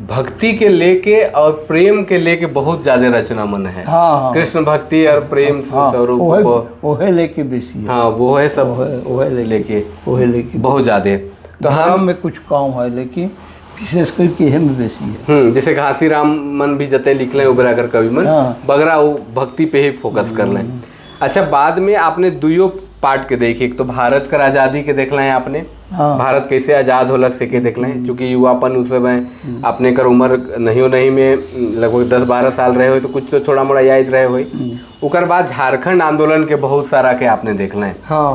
भक्ति के लेके और प्रेम के लेके बहुत ज्यादा रचना मन है। हाँ। कृष्ण भक्ति और प्रेम स्वरूप ओहे लेके बेसी है। हाँ वो है सब ओहे लेके बहुत ज्यादा। तो हम में कुछ कम है लेकिन विशेष करके यह में बेसी है। जैसे घासी राम मन भी जते लिखले उबरा कर कवि मन बगरा वो भक्ति पे ही फोकस कर लें। अच्छा बाद में आपने दुयो पार्ट के देखी, एक तो भारत कर आज़ादी के देख लें आपने। भारत कैसे आज़ाद होलक से के देख लें, चूँकि युवापन उस समय आपने कर उम्र नहीं में लगभग 10-12 साल रहे हो तो कुछ तो थोड़ा मोड़ा याद रहे हो। उकर बाद झारखंड आंदोलन के बहुत सारा के आपने देख लें।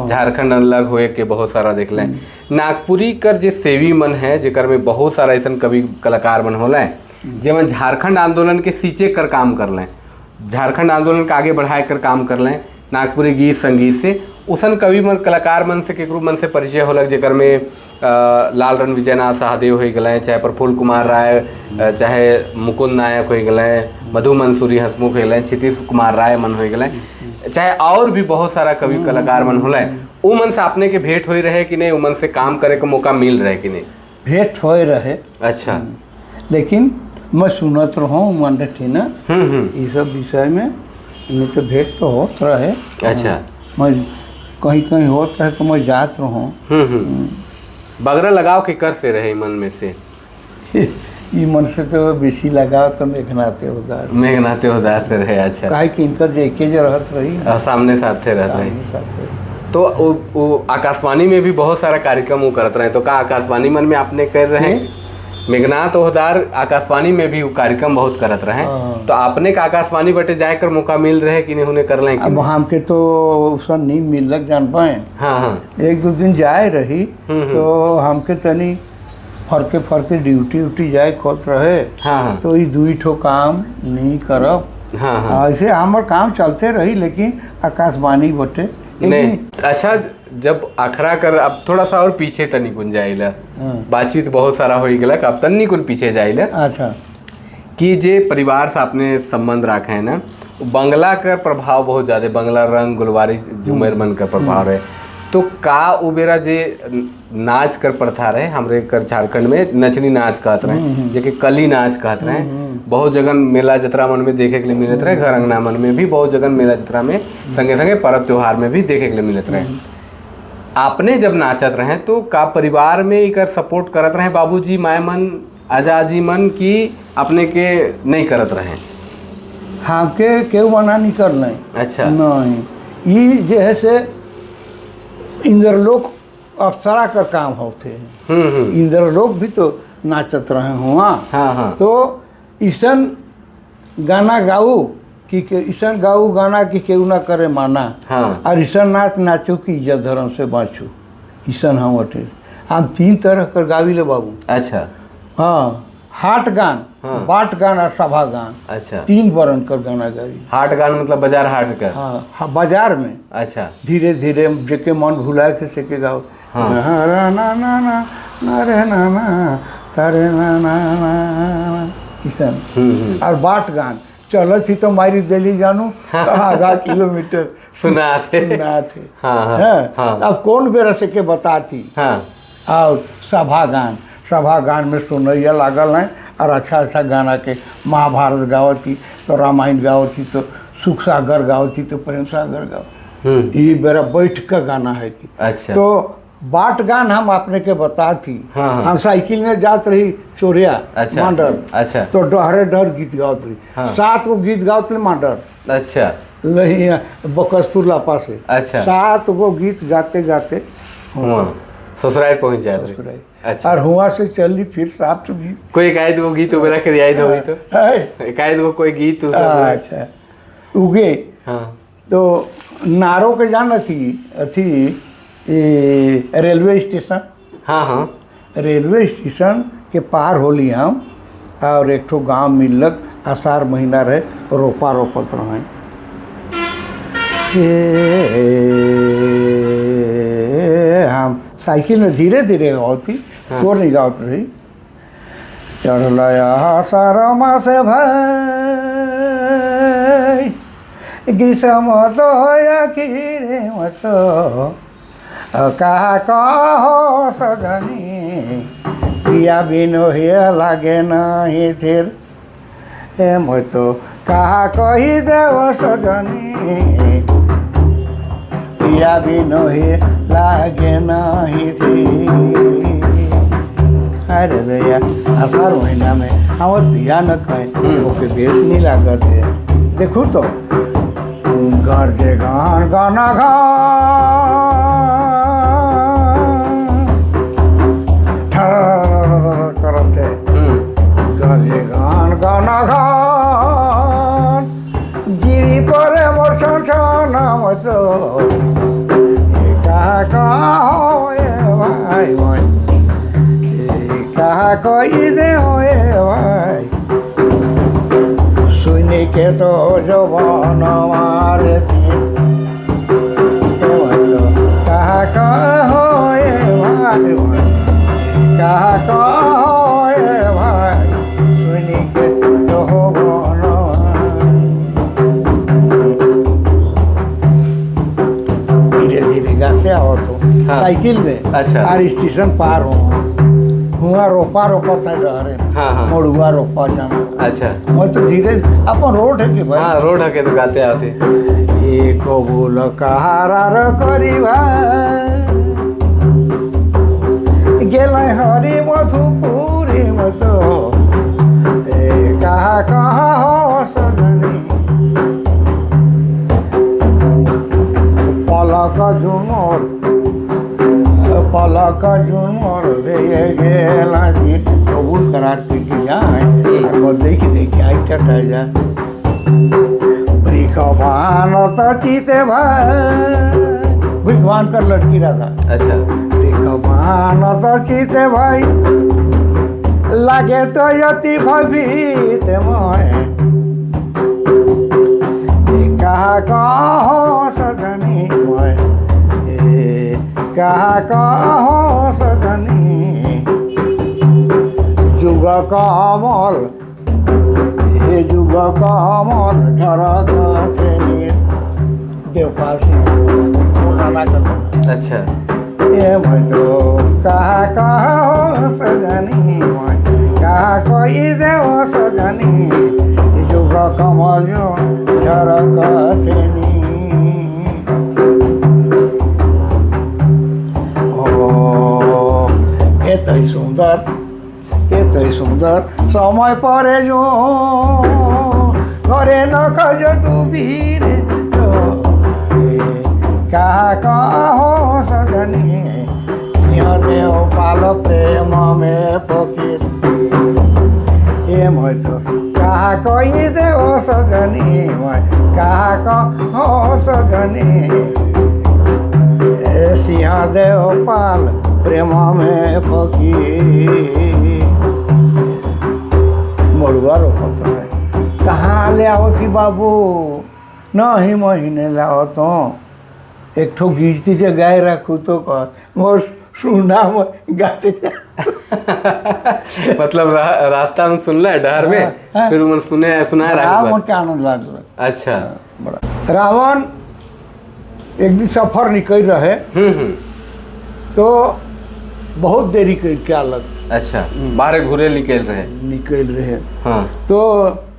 झारखंड अलग होए के बहुत सारा देख लें। नागपुरी कर जे सेवी मन है जेकर में बहुत सारा ऐसा कवि कलाकार मन होला जेमन झारखंड आंदोलन के सींचे कर काम कर लें, झारखंड आंदोलन के आगे बढ़ाए कर काम कर लें नागपुरी गीत संगीत से। उसन कवि मन कलाकार मन से केकरो मन से परिचय होलक जेकर में लालरन विजयनाथ सहदेव हो गए, चाहे प्रफुल्ल कुमार राय, चाहे मुकुंद नायक हो गए, मधु मंसूरी हंसमुख हो गए, क्षितिज कुमार राय मन हो गए, चाहे और भी बहुत सारा कवि कलाकार मन होला। उ मन से आपने के भेंट हो रहे कि नहीं, उ मन से काम करे का मौका मिल रहे कि नहीं? भेंट हो रहे। अच्छा लेकिन मैं सुनत रहूँ मन रखी ना ये सब विषय में नहीं तो भेंट तो होत रहे। अच्छा मैं कहीं होत रहे तो मैं जात रहूँ। बगरा लगाव के कर से रहे मन में से ये मन से तो बेसी लगाव तो मेघनाथे उदार से रहे। अच्छा काहे कि इनकर देखे जो रहत रही सामने साथे रहते हैं तो वो आकाशवाणी में भी बहुत सारा कार्यक्रम वो करते रहे। तो का आकाशवाणी मन में आपने कर रहे मेघनाथ ओहदार आकाशवाणी में भी वो कार्यक्रम बहुत करत रहे। तो आपने का आकाशवाणी बटे जाए कर मौका मिल रहे कि नहीं उन्हें कर लें? अब हमके तो उसका नहीं मिलक जान पाए। हाँ 1-2 दिन जाए रही तो हमके तनी फरके ड्यूटी जाए खोत रहे। तो ये 2 ठो काम नहीं करब। ऐसे हमार काम चलते रही लेकिन आकाशवाणी बटे नहीं। अच्छा जब अखरा कर अब थोड़ा सा और पीछे तनी कुन जाइला बातचीत बहुत सारा हो गया, अब तनी कुन पीछे जाइला। अच्छा कि जे परिवार से आपने संबंध रखे है ना, बंगला का प्रभाव बहुत ज़्यादा, बंगला रंग गुलवारी झूमर मन का प्रभाव है। तो का उबेरा जे नाच कर प्रथा रहे हमरे कर झारखंड में नचनी नाच कहत रहे जेके कली नाच कहत रहे। बहुत जगह मेला जतरा मन में देखे के लिए मिलत रहे, घर अंगना मन में भी बहुत जगह मेला जतरा में संगे पर्व त्योहार में भी देखे के लिए मिलत रहे। आपने जब नाचत रहे तो का परिवार में इकर सपोर्ट करत रहे बाबूजी माय मन आजाजी मन की अपने के नहीं करत रहे? हाँ के केहू मना नहीं कर लें। अच्छा नहीं ये जो है से इंद्रलोक अप्सरा का काम होते हैं। इंद्रलोक भी तो नाचत रहे हुआ। हाँ। तो ईसन गाना गाऊ कि ईसन गाऊ गाना कि केहू ना करे माना। और ईसन नाचो कि इज्जत धर्म से बाँचू। ईसन हम अटे हम 3 तरह कर गावी ले बाबू। अच्छा हाँ हाट गान, बाट गान और सभा गान। अच्छा 3 बरन कर गाना गावी। हाट गान मतलब बाजार हाट का? हाँ बाजार में। अच्छा धीरे धीरे जेके मन भुला के से के गाओ किसान। और बाट गान चलत ही तो मारी दिल्ली जानू आधा किलोमीटर सुना थे। अब कौन बेरा से के बताती। और सभा गान में सुनैया लागल है और अच्छा गाना के महाभारत गावती तो रामायण गावती तो सुख सागर गावती तो प्रेम सागर गाओ। ये मेरा बैठ का गाना है कि। अच्छा तो बाट गान हम अपने के बताती। हम साइकिल में जात रही चोरिया। अच्छा मांडर। अच्छा तो डहरे डर गीत गावत रही। 7 गो गीत गावत रही मांडर। अच्छा लही बकसपुर लापा से। अच्छा 7 गो गीत गाते गाते हुआ ससुराल पहुंच जाए। अच्छा और हुआ से चली फिर 7 गीत। कोई एकाध गो गीत वगैरह के याद होगी तो एकाध गो कोई गीत अच्छा उगे। हाँ तो नारो के जान थी रेलवे स्टेशन। हाँ हाँ रेलवे स्टेशन के पार होली हम और एक ठो गाँव मिलक आषाढ़ महीना रहे रोपा रोपत रहे। हम साइकिल में धीरे धीरे गाती तो नहीं गात रही। चढ़ आषाढ़ मास भाई ग्रीष्म दया मत कहा कहो सजनी पिया बिनो हिया लागे नहीं थिर ए मत कहा कही देव सजनी पिया बिनो हिया लागे नहीं थिर। अरे भैया आषाढ़ महीना में हमार पिया न कहें ओके बेस नहीं लागत है। देखो तो घर जे गान गाना करते घर जे गान गाना घान गिरी परे मोर संसाना मत कहा भाई भाई कहा कोई दे होए भाई सुने के तो जवान मारे कहा होए भाई कहा होए भाई सुने के तो धीरे धीरे गाते आओ तो हाँ। साइकिल में। अच्छा और स्टेशन पार हुआ रोपा से रहे। हाँ हाँ मोड़ुआ रोपा जाना। अच्छा मैं तो धीरे अपन रोड है कि भाई। हाँ रोड है के तो गाते आते एक बोल कहारा करी गेल हरी मधुपुरी मत कहा हो सजनी पलक झुमर गेला कबूल करार के जाए और देखी आई टटा जा भगवान तो चीते भाई भगवान का लड़की रहा। अच्छा भगवान तो चीते भाई लागे तो यति भवित कहा सजनी कहा सजनी जुग कमल हे जुग कमल ढरक देवपाल सिंह। अच्छा ये मैं तो कहा सजनी कहा कोई देव सजनी जुग कमल ढरक सुंदर समय परे जो घरे न खज तू वीर कहो सजनी सिंह देव पाल प्रेम में फकीर ये मैं तो कहा कोई देव सजनी कहो सजनी सिंह देव पाल प्रेम में फकीर मोड़ुआ रोपत रहे। कहाँ ले आओ थी बाबू नहीं महीने लाओ तो एक ठो गीत जो गाय रखू तो कर वो सुना गाते मतलब रास्ता में सुन ले डर में फिर मन सुना रावण के आनंद लागल। अच्छा बड़ा रावण एक दिन सफर निकल रहे तो बहुत देरी करके अलग। अच्छा बाहर घूरे निकल रहे। हाँ तो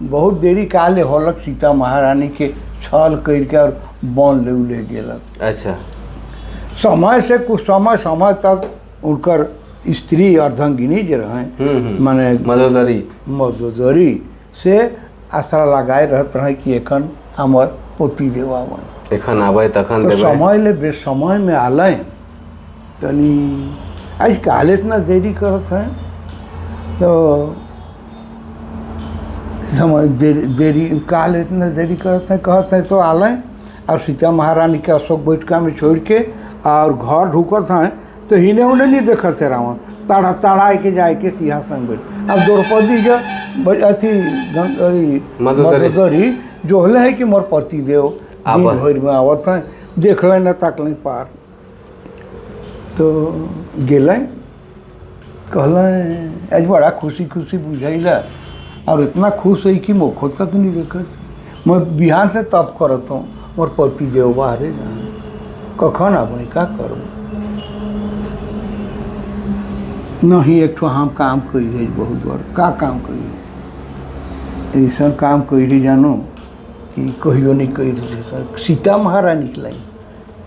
बहुत देरी काले होलक सीता महारानी के छल करके और बन ले गेलक। अच्छा समय से कुछ समय तक उनकर स्त्री अर्धांगिनी जो रहे माने मदोदरी से आसरा लगाए रहते रहे कि एखन हमार पोती देव आवन एखन आवे तखन तो देबै समय ले बेसमय में आलन तनी आज काले इतना देरी करत है तो समय देरी काल इतना देरी करते हैं कहते हैं तो आलें और सीता महारानी के अशोक बैठका में छोड़ के और घर ढुकत हैं तो हिने उन्हें नहीं देखत है रावण ताड़ा ताड़ा के जाए के सिंहासन बैठ अब द्रौपदी के अथी मदोदरी जो हले है कि मोर पति देव दिन भर में आवत हैं देख लें न तक लें पार तो गेलें कहलें आज बड़ा खुशी खुशी बुझाइला और इतना खुश है कि मुखो तक नहीं देखत मैं बिहार से तप करत हूँ और पति देव बाहरे जाए कखन आबे का करूँ नहीं एक ठो हम काम करी बहुत बड़ का काम करी ऐसा काम करी जानो कि कहियो नहीं कही सर सीता महारानी के लाई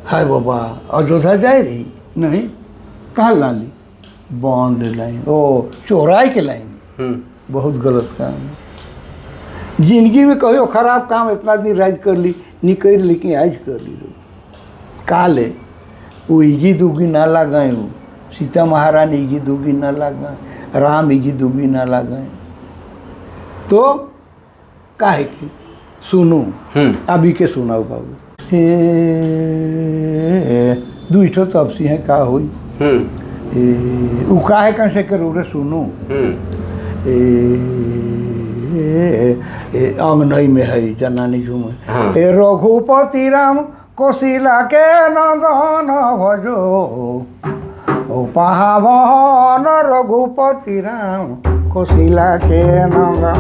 हाय बाबा अयोध्या जाए रही नहीं कहाँ लाली बॉन्ड लाइन ओ चोराई के लाइन बहुत गलत काम है जिंदगी में कहियो खराब काम इतना दिन राज कर ली नहीं कर लेकिन आज कर ली लोग काले वो इगी दुगी ना लगाए वो सीता महारानी इगी दुगी ना लगाए राम इगी दुगी ना लगाए तो काहे की सुनू अभी के सुनाओ बाबू दू ठो तपसी है का हुई उ काहे कैसे करो रे सुनू अंगनई में है जनानी झूम ए रघुपति राम कोशिला के नंदन भजो ओ पावन रघुपति राम कोशिला के नंदन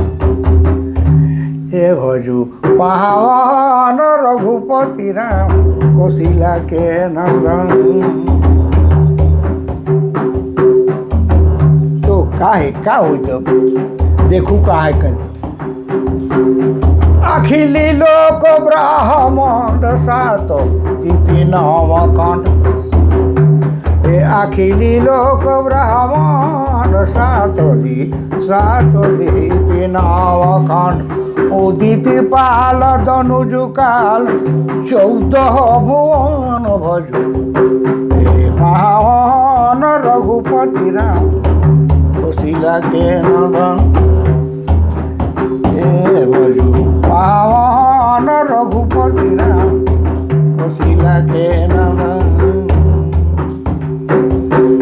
ए भजो पावन रघुपति राम कोशिला के नंदन तो काहे का हुई तब देखू काहे कर अखिली लोक ब्राह्मण सातो दीपी नव कंठ ए अखिली लोक ब्राह्मण सातो दीपी नव कंठ उदित पाल दनुज काल 14 भुवन भजो ए पावन रघुपति राम कोशिला के नंदन ए भजो पावन रघुपति राम कोशिला के नंदन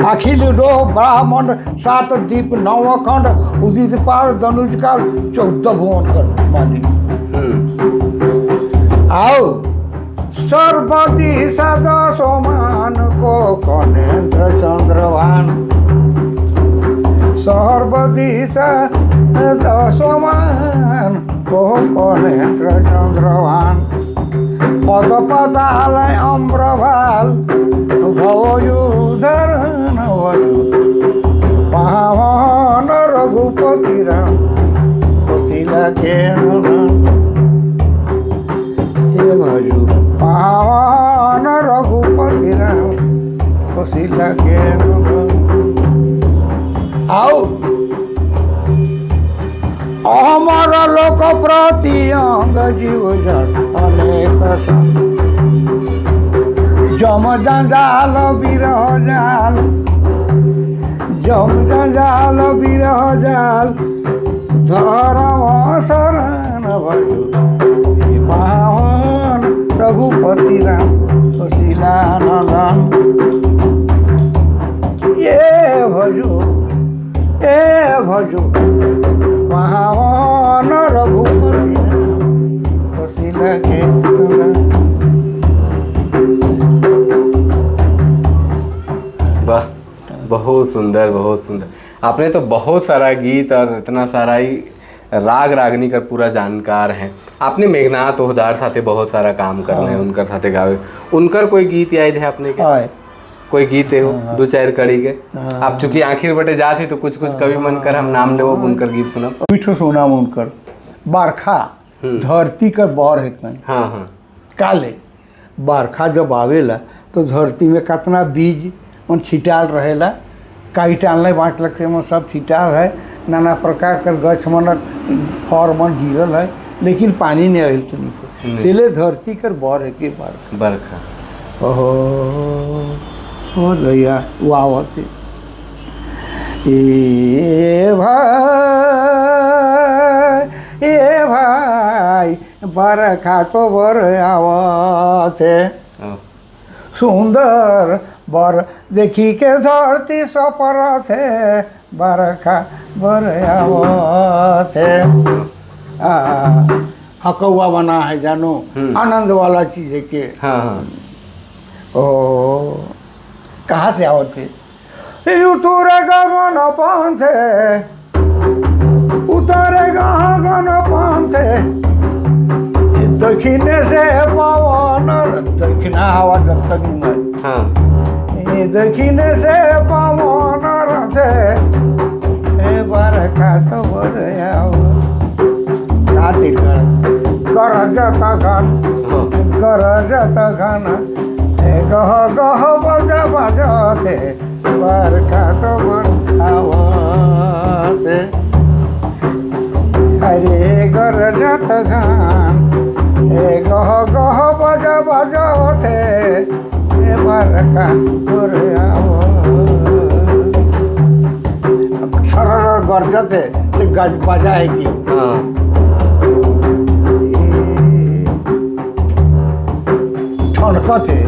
अखिल रो ब्राह्मण 7 दीप 9 खंड उदित पाल दनुज काल 14 भुवन कर मानी आओ सर्वदिशा दशमान को कनेन्द्र चंद्रभान सर्वदिशा दशमान को कनेन्द्र चंद्रभान पद पदालय अम्रभाल भवयुधर पावन रघुपति राम कोशिला के भजो पावन रघुपति राम कोशिला के आओ अमर लोक प्रति अंग जीव जड़ अनेक जम जंजाल बिरह जाल जम जंजाल बिरह जाल धर्म शरण भजो पावन रघुपति राम कोशिला नंदन ये भजो पावन रघुपति राम कोशिला के नंदन वाह बहुत सुंदर बहुत सुंदर आपने तो बहुत सारा गीत और इतना सारा ही राग रागनी का पूरा जानकार हैं आपने मेघनाथ ओहदार साथे बहुत सारा काम कर रहे हैं उनकर साथे गावे उनकर कोई गीत याद है आपने के कोई गीत है हो 2-4 कड़ी के आप चूंकि आखिर बटे जाती तो कुछ कभी मन कर हम नाम ले उनकर गीत सुना पीछो सोना उनकर बारखा धरती का बौर है कहीं हाँ काले बारखा जब आवेला तो धरती में कितना बीज मन छिटाल रहेला काई टालने बाँट लगते मन सब छिटाल है नाना प्रकार कर गछ मन फर मन गिरल है लेकिन पानी नहीं आयल के नीचे सिले धरती कर बर है के बरखा ओहो हो गया वो आवते ए भाई बरखा तो बर आवते सुंदर बर देखी के धरती सपर थे बरखा बर आवते हकौआ बना है जानो आनंद वाला चीज है के हाँ हाँ ओ कहाँ से आवते उतरे गगन पांथे उतरे गगन पांथे दक्षिणे से पवन दक्षिणा हवा जब तक नहीं हाँ दक्षिणे से पवन रथे बरखा तो बरयाओ खातिर गरजत घन गरजत घन गह गह बज बजते बरखा तो बरआवते अरे गरजत घन गह गह बज बजते बरखा सरर गरजते से गज बजा है कि ठनकते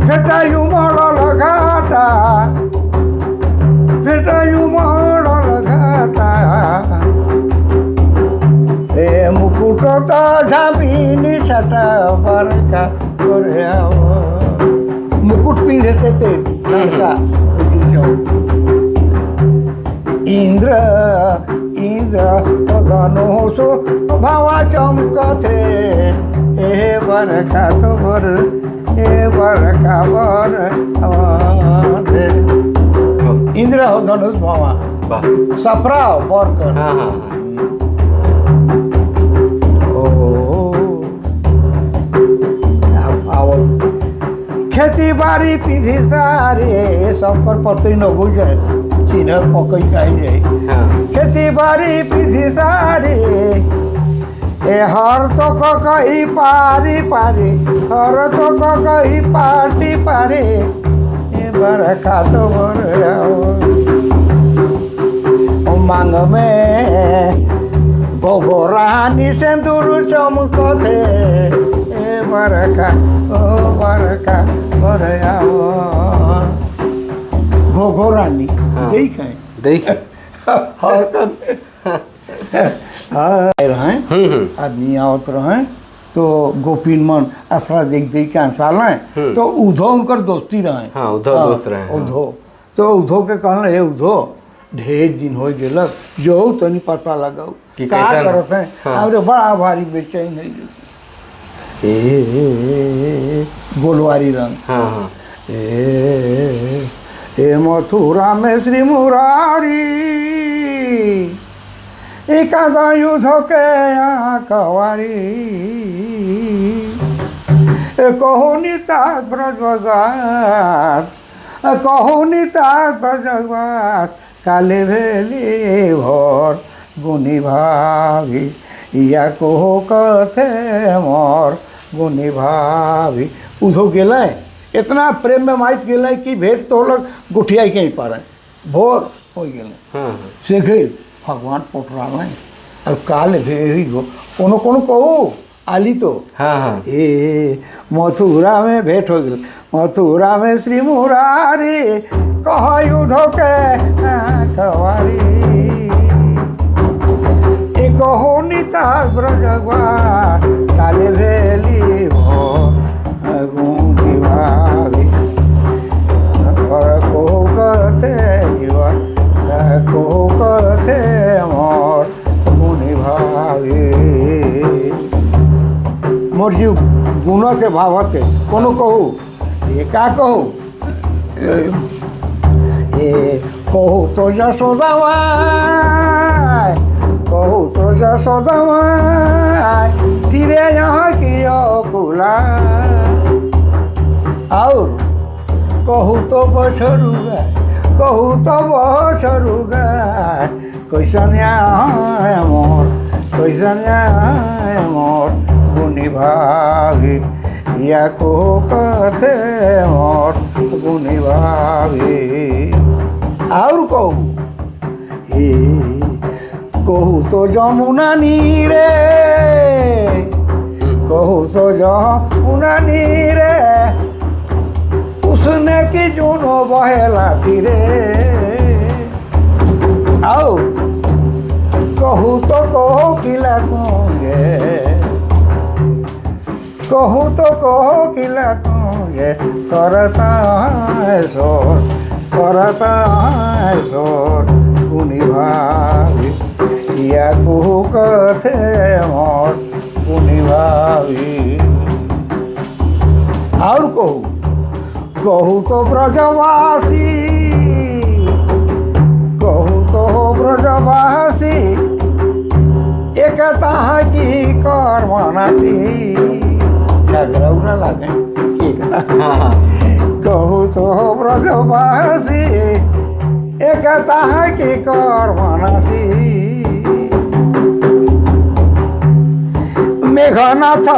फेटायु मरल घाटा फेटायु मरल घाटा ए मुकुटता झापिनी छटा बरखा मुकुट पिंधे से ते लड़का इंद्र इंद्र धनुषो भावा चमकते ए बरखा तो बर ए बरखा बर इंद्र हो धनुष भावा सपरा बर कर खेती बाड़ी पीढ़ी सारे सबकर पत्ती न हो जाए चिन्ह पकई कही जाए खेती बाड़ी पीढ़ी सारे ए हर तो कही पारी पारी हर तो कही पाटी पारी ए बरखा तो मांग में गोगोरानी सिंदूर चमकते ए बरखा ओ बरखा बरयाओ घोघोरानी देख है देख आदमी आवत रहे तो गोपीन मन आसरा देख देख के अंसाल तो उधो उनकर दोस्ती रहे उधो दोस्त रहे उधो तो उधो के कहल हे उधो ढेर दिन हो गेलक जो तनी पता लगाओ का करत है हमरे बड़ा भारी बेचैन है ए गोलवारी रंग ए मथुरा में श्री मुरारी एकादा युद्ध के यहाँ कवारी कहो नितास ब्रजगात कहो नितास ब्रजगात काले भेली भर गुनी भाभी या कहो कथे मोर गुनी भाभी उधो गेल इतना प्रेम में माइत गेल कि भेंट तो लोग गुठिया के ही पारे भोर हो गेल से गई भगवान पोटरा में और काल भेड़ी गो कोनो कोनो कहू आली तो ए मथुरा में भेंट हो गई मथुरा में श्री मुरारी कह युद्ध के कवारी कहो नितास ब्रजगवा काले भेली गुनी भाभी को कहते को कहते मोर गुनी भाभी मोर जीव गुण से भावते कोनो कहू ये का कहू ये कहू तो यशोदावा कहू तो यशोदावा धीरे यहाँ की कुला और कहू तो बछरुगा कहू तो बछरुगा कैसन मोर कैसन मोर गुनी भाभी या को कथे मोर गुनी भाभी। और कहू तो जमुना नीरे, कहू तो जमुना नीरे उसने की जूनो बहेला तीरे। आओ कहू तो कहो किला कहूँगे, कहू तो कहो किला कहूँगे करता है शोर, करता है शोर गुनी भाभी या कहू कथे मोर गुनी भाभी। और कहू तो ब्रजवासी, कहू तो ब्रजवासी एकता की कर्मनासी। झगड़ा न लगे एकता। कहू तो ब्रजवासी एकता की कर्मनासी। मेघनाथ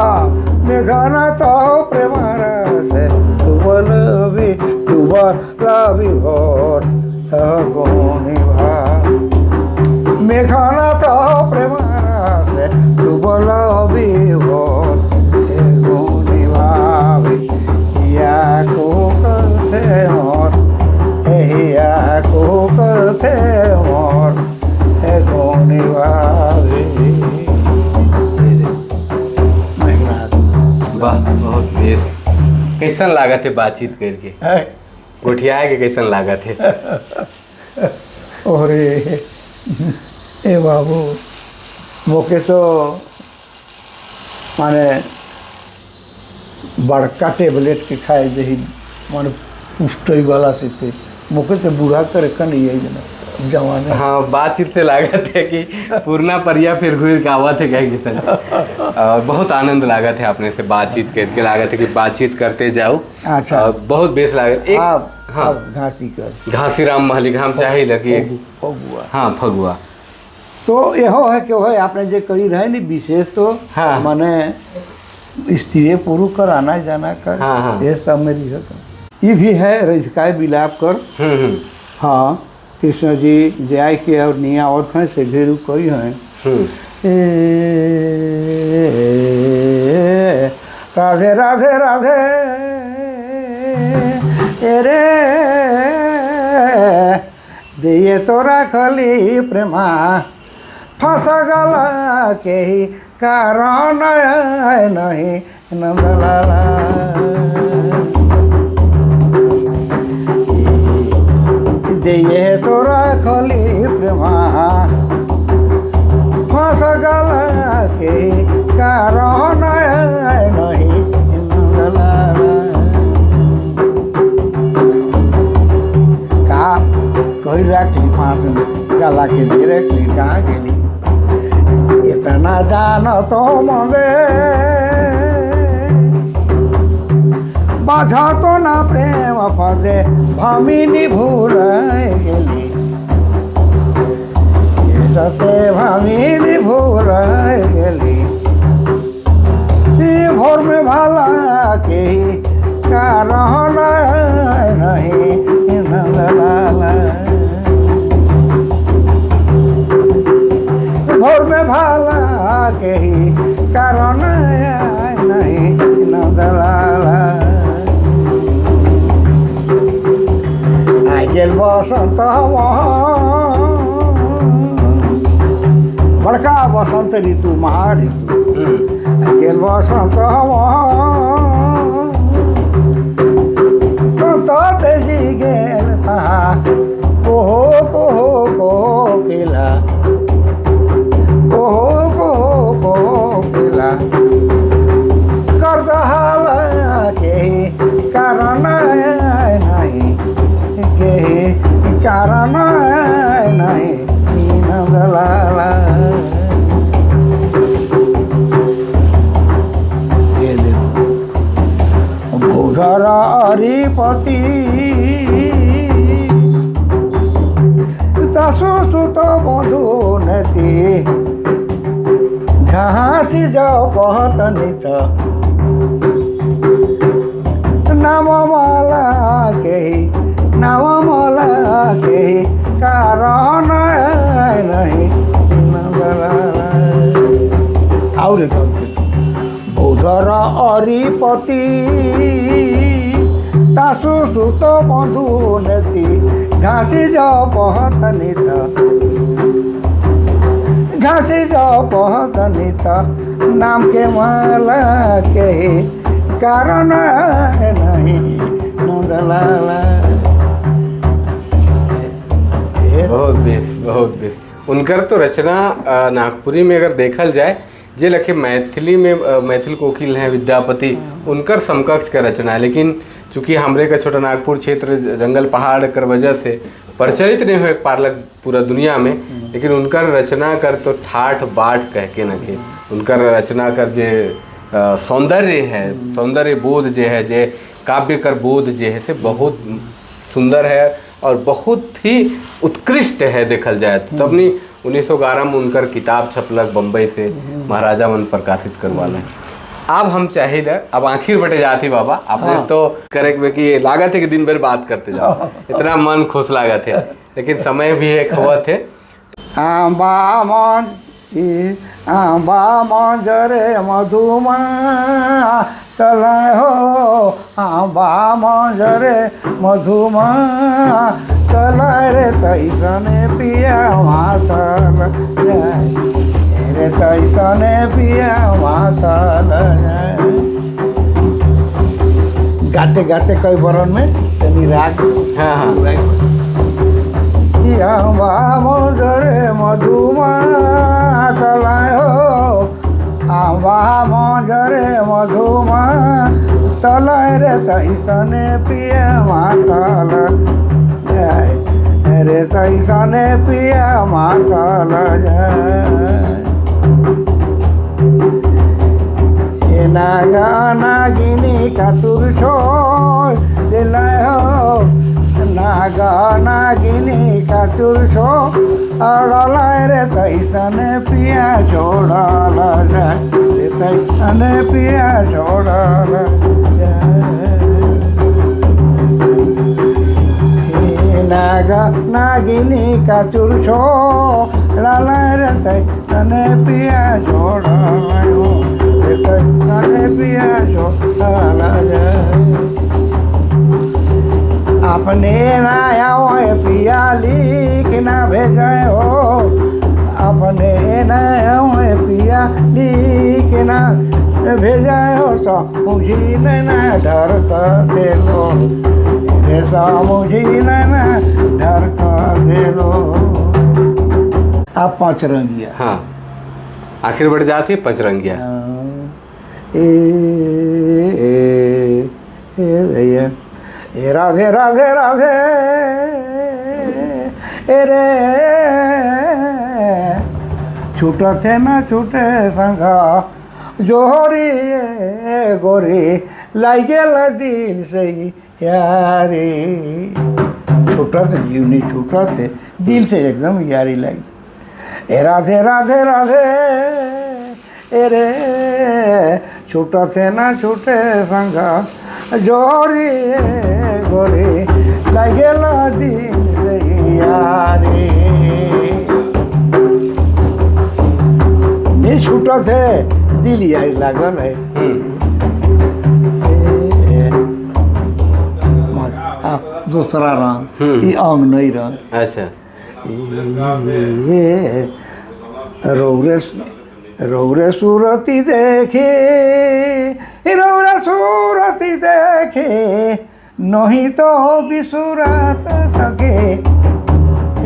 मेघनाथ प्रेम रसे डुबलबी डुबलबी भोर गुनी भाभी। मेघनाथ प्रेम रसे डुबलबी भोर गुनी भाभी या को कथे मोर, या को कथे मोर गुनी भाभी। वाह बहुत बेस। कैसन लागत है बातचीत करके? गोठिया के कैसन लागत है? अरे ए बाबू मोके तो माने बड़का टेबलेट के खाए जही माने पुष्टई वाला से थे मोके तो बूढ़ा करे कन यही जना जवान। हाँ बातचीत से लागत है कि पूर्णा परिया फिर घुर गावत है कहीं किसन। बहुत आनंद लागत है अपने से बातचीत करके, लागत है कि बातचीत करते जाओ। अच्छा बहुत बेस लागत। एक हाँ घासी कर घासी राम महली हम चाहे लगी फगुआ। हाँ फगुआ तो यहो है कि वह आपने जो कही रहे नी विशेष तो हाँ माने स्त्री पुरुष कर आना जाना कर। हाँ ये सब में रिहत ये भी है रजिकाय बिलाप कर। हाँ कृष्ण जी जय के और निया और हैं से घेरू कई हैं। राधे राधे राधे रे दिए तोरा खली प्रेमा फंस गला के ही कारण नहीं नंदलाला। दिए तोरा खली प्रेमा फंस गला के कारण नहीं नंदलाला। का कही रखली पाँच गला के दे रखली कहाँ गेली इतना जान तो मगे बाझा तो ना प्रेम फसे भामिनी भूल गेली सते भामिनी भूल गेली। भोर में भाला के कारण नहीं नंदलाला। भोर में भाला के ही कारण नहीं नंदलाला। आ गेल बसंत बड़का बसंत ऋतु महा ऋतु। आ गेल बसंत तो तेजी गेल था कोहो कोहो कोहो केला कोकिला कर दहाला के कारण नहीं के कारण नहीं नंदलाला। ये देखो भूधर हरिपति सासु सुत बंधु नती घासी जपत नित नाम मला केही नाम मला केही कारण नहीं आउरे बौद्धर अरिपति तासु सुत बंधु नेति घासी जपत नित घासी जपत नित नाम के माला के कारण नहीं नंदलाला। बहुत बेस उनकर तो रचना नागपुरी में अगर देखल जाए जे लखे मैथिली में मैथिल कोकिल हैं विद्यापति, उनकर समकक्ष का रचना है। लेकिन चूँकि हमरे का छोटा नागपुर क्षेत्र जंगल पहाड़ कर वजह से प्रचलित नहीं हुए पारलक पूरा दुनिया में, लेकिन उनकर रचना कर तो ठाठ बाट कह के नखे उनकर रचना कर जे सौंदर्य है, सौंदर्य बोध जे है, जे काव्य कर बोध जे है से बहुत सुंदर है और बहुत ही उत्कृष्ट है देखल जाए तो। अपनी 1911 में उनकर किताब छपलक बम्बई से, महाराजा मन प्रकाशित करवाला। अब हम चाहिए अब आखिर बटे जाती बाबा आपने तो करे कि ये लागत है कि दिन भर बात करते जाओ, इतना मन खुश लागत है, लेकिन समय भी है खवत है। आंबा मंजरे मधुमा तलाय हो आंबा मंजरे मधुमा तलाय रे तैसने पिया मातल रे तैसने पिया मातल। गाते गाते कई बरन में तनी राग आंबा मंजरे मधुमा तलाय हो आंबा मंजरे मधुमा तलाय रे तैसने पिया मातल रे तैसने पिया मातल। नागा नागिनी कातुर छोड़ दिलाय हो नागा नागिनी कातुर छोड़ अड़लाय रे तैसने पिया छोड़ाला रे तैसने पिया छोड़ाला। नागा नागिनी कातुर छोड़ अड़लाय रे तैसने पिया छोड़ाला रे तैसने पिया छोड़ाला। अपने नाया पिया लिख ना भेजाए हो अपने नाया पिया लिख ना भेजाए हो मुझी ना डर से लो रे मुझी ना डर से लो। आप पंचरंगिया हाँ आखिर बढ़ जाती है पंचरंगिया। ए राधे राधे राधे रे छूटते न छूटे संगा जोरी गोरी लागेल दिल से यारी। छूटा से जीव नहीं छूटा से दिल से एकदम यारी लगी। ए राधे राधे राधे रे छूटा से न छूटे संगा जोरी गोरी लागेल दिल से यारी। नहीं छूटा से दिल यारी लागल है। दूसरा रंग ये अंग नहीं रंग। अच्छा रौरे सूरती देखे रौरे सूरती देखे नहीं तो बिसुरत सके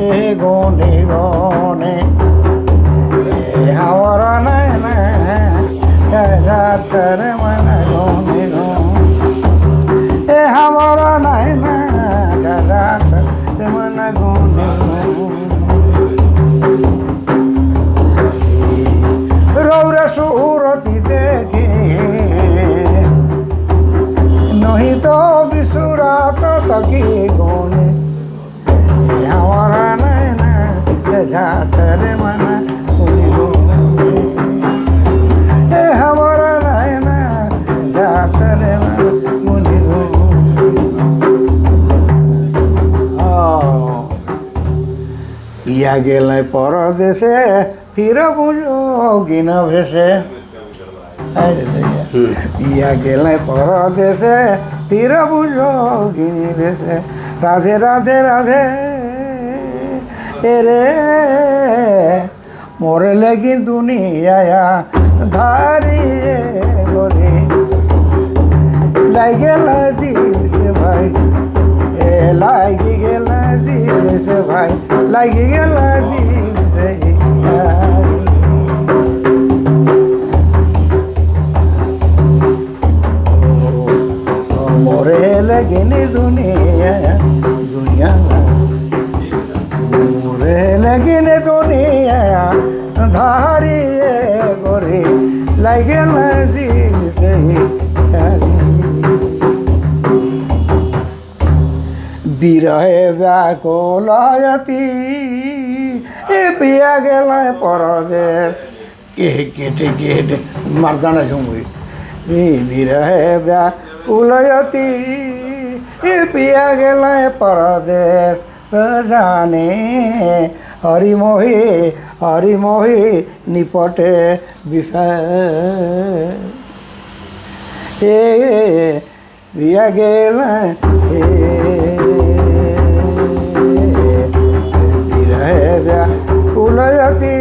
ए गोने गोने हमारा नैना जातर मन गोने गोने हमारा नैना जातर मन गोने रौरे सूरती देखे नहीं तो बिसुरत सके गोने हमारा नैना जातर मन गोने गोने। पिया गेल परदेसे फिर बुझोगी न भेसे। अरे दैया पिया गेल परदेसे फिर बुझोगी न भेसे। राधे राधे राधे रे मोरे लगी दुनिया धारी गोरी लाग गेल दिल से भाई ए लाग गेल दिल से भाई लाग गेल दिल से यारी। मोरे लगिन दुनिया दुनिया मोरे लगिन दुनिया धारी गोरी लाग गेल दिल से यारी। बिरहे व्याकुलयती पिया गेल परदेश के गेट मर्दाना झुंगी बिरहे व्याकुलयती पिया गेल परदेश सजाने हरि मोही निपटे विषय ए पिया गेल व्याकुलयती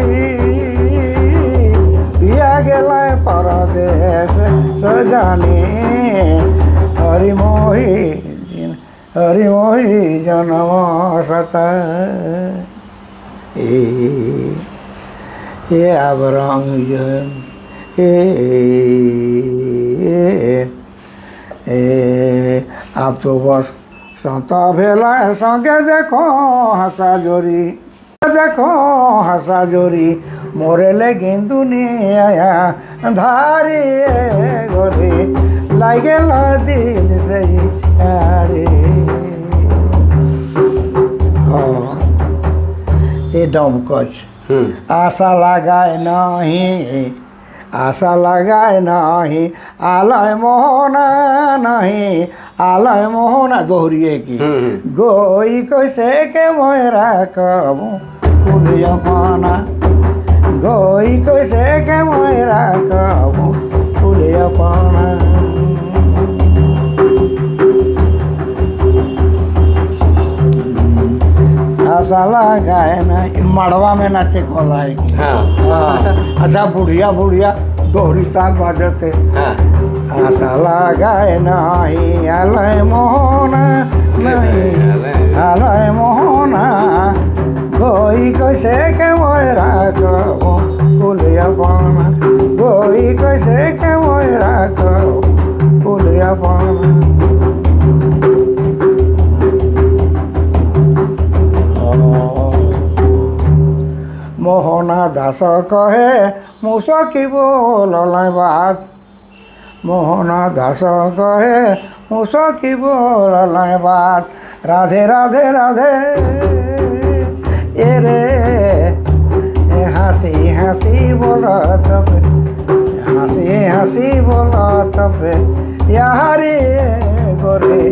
पिया गेल परदेश सजाने हरि मोही जन्म सत ए अब रंग आप तो बस संता भेला संगे देखो हंसा जोरी देखो हंसा जोरी मोरे लगिन दुनिया धारी गोरी लाग गेल दिल से यारी। ए डमकच आशा लगाए नहीं आशा लगाए नहीं आलय मोहना नहीं आलय मोहना दोहरिए की गोई कैसे के मोरा कबू फुलिया पाना गोई कैसे के मोरा कबू फुलिया पाना। आशा लगाए ना मड़वा में नाचे कोला है कि अच्छा बुढ़िया बुढ़िया दोहरी ताल बाजते आशा लगाए नहीं आलय मोहना नहीं आलय मोहना गोई कैसे के मोरा कबू फुलिया पाना गोई कैसे के मोरा कबू फुलिया पाना। मोहना दास कहे मुसकी बोल बात मोहना दास कहे मुसकी बोल बात राधे राधे राधे ए रे हंसी हंसी बोला तब हंसी बोला तब यारी गोरे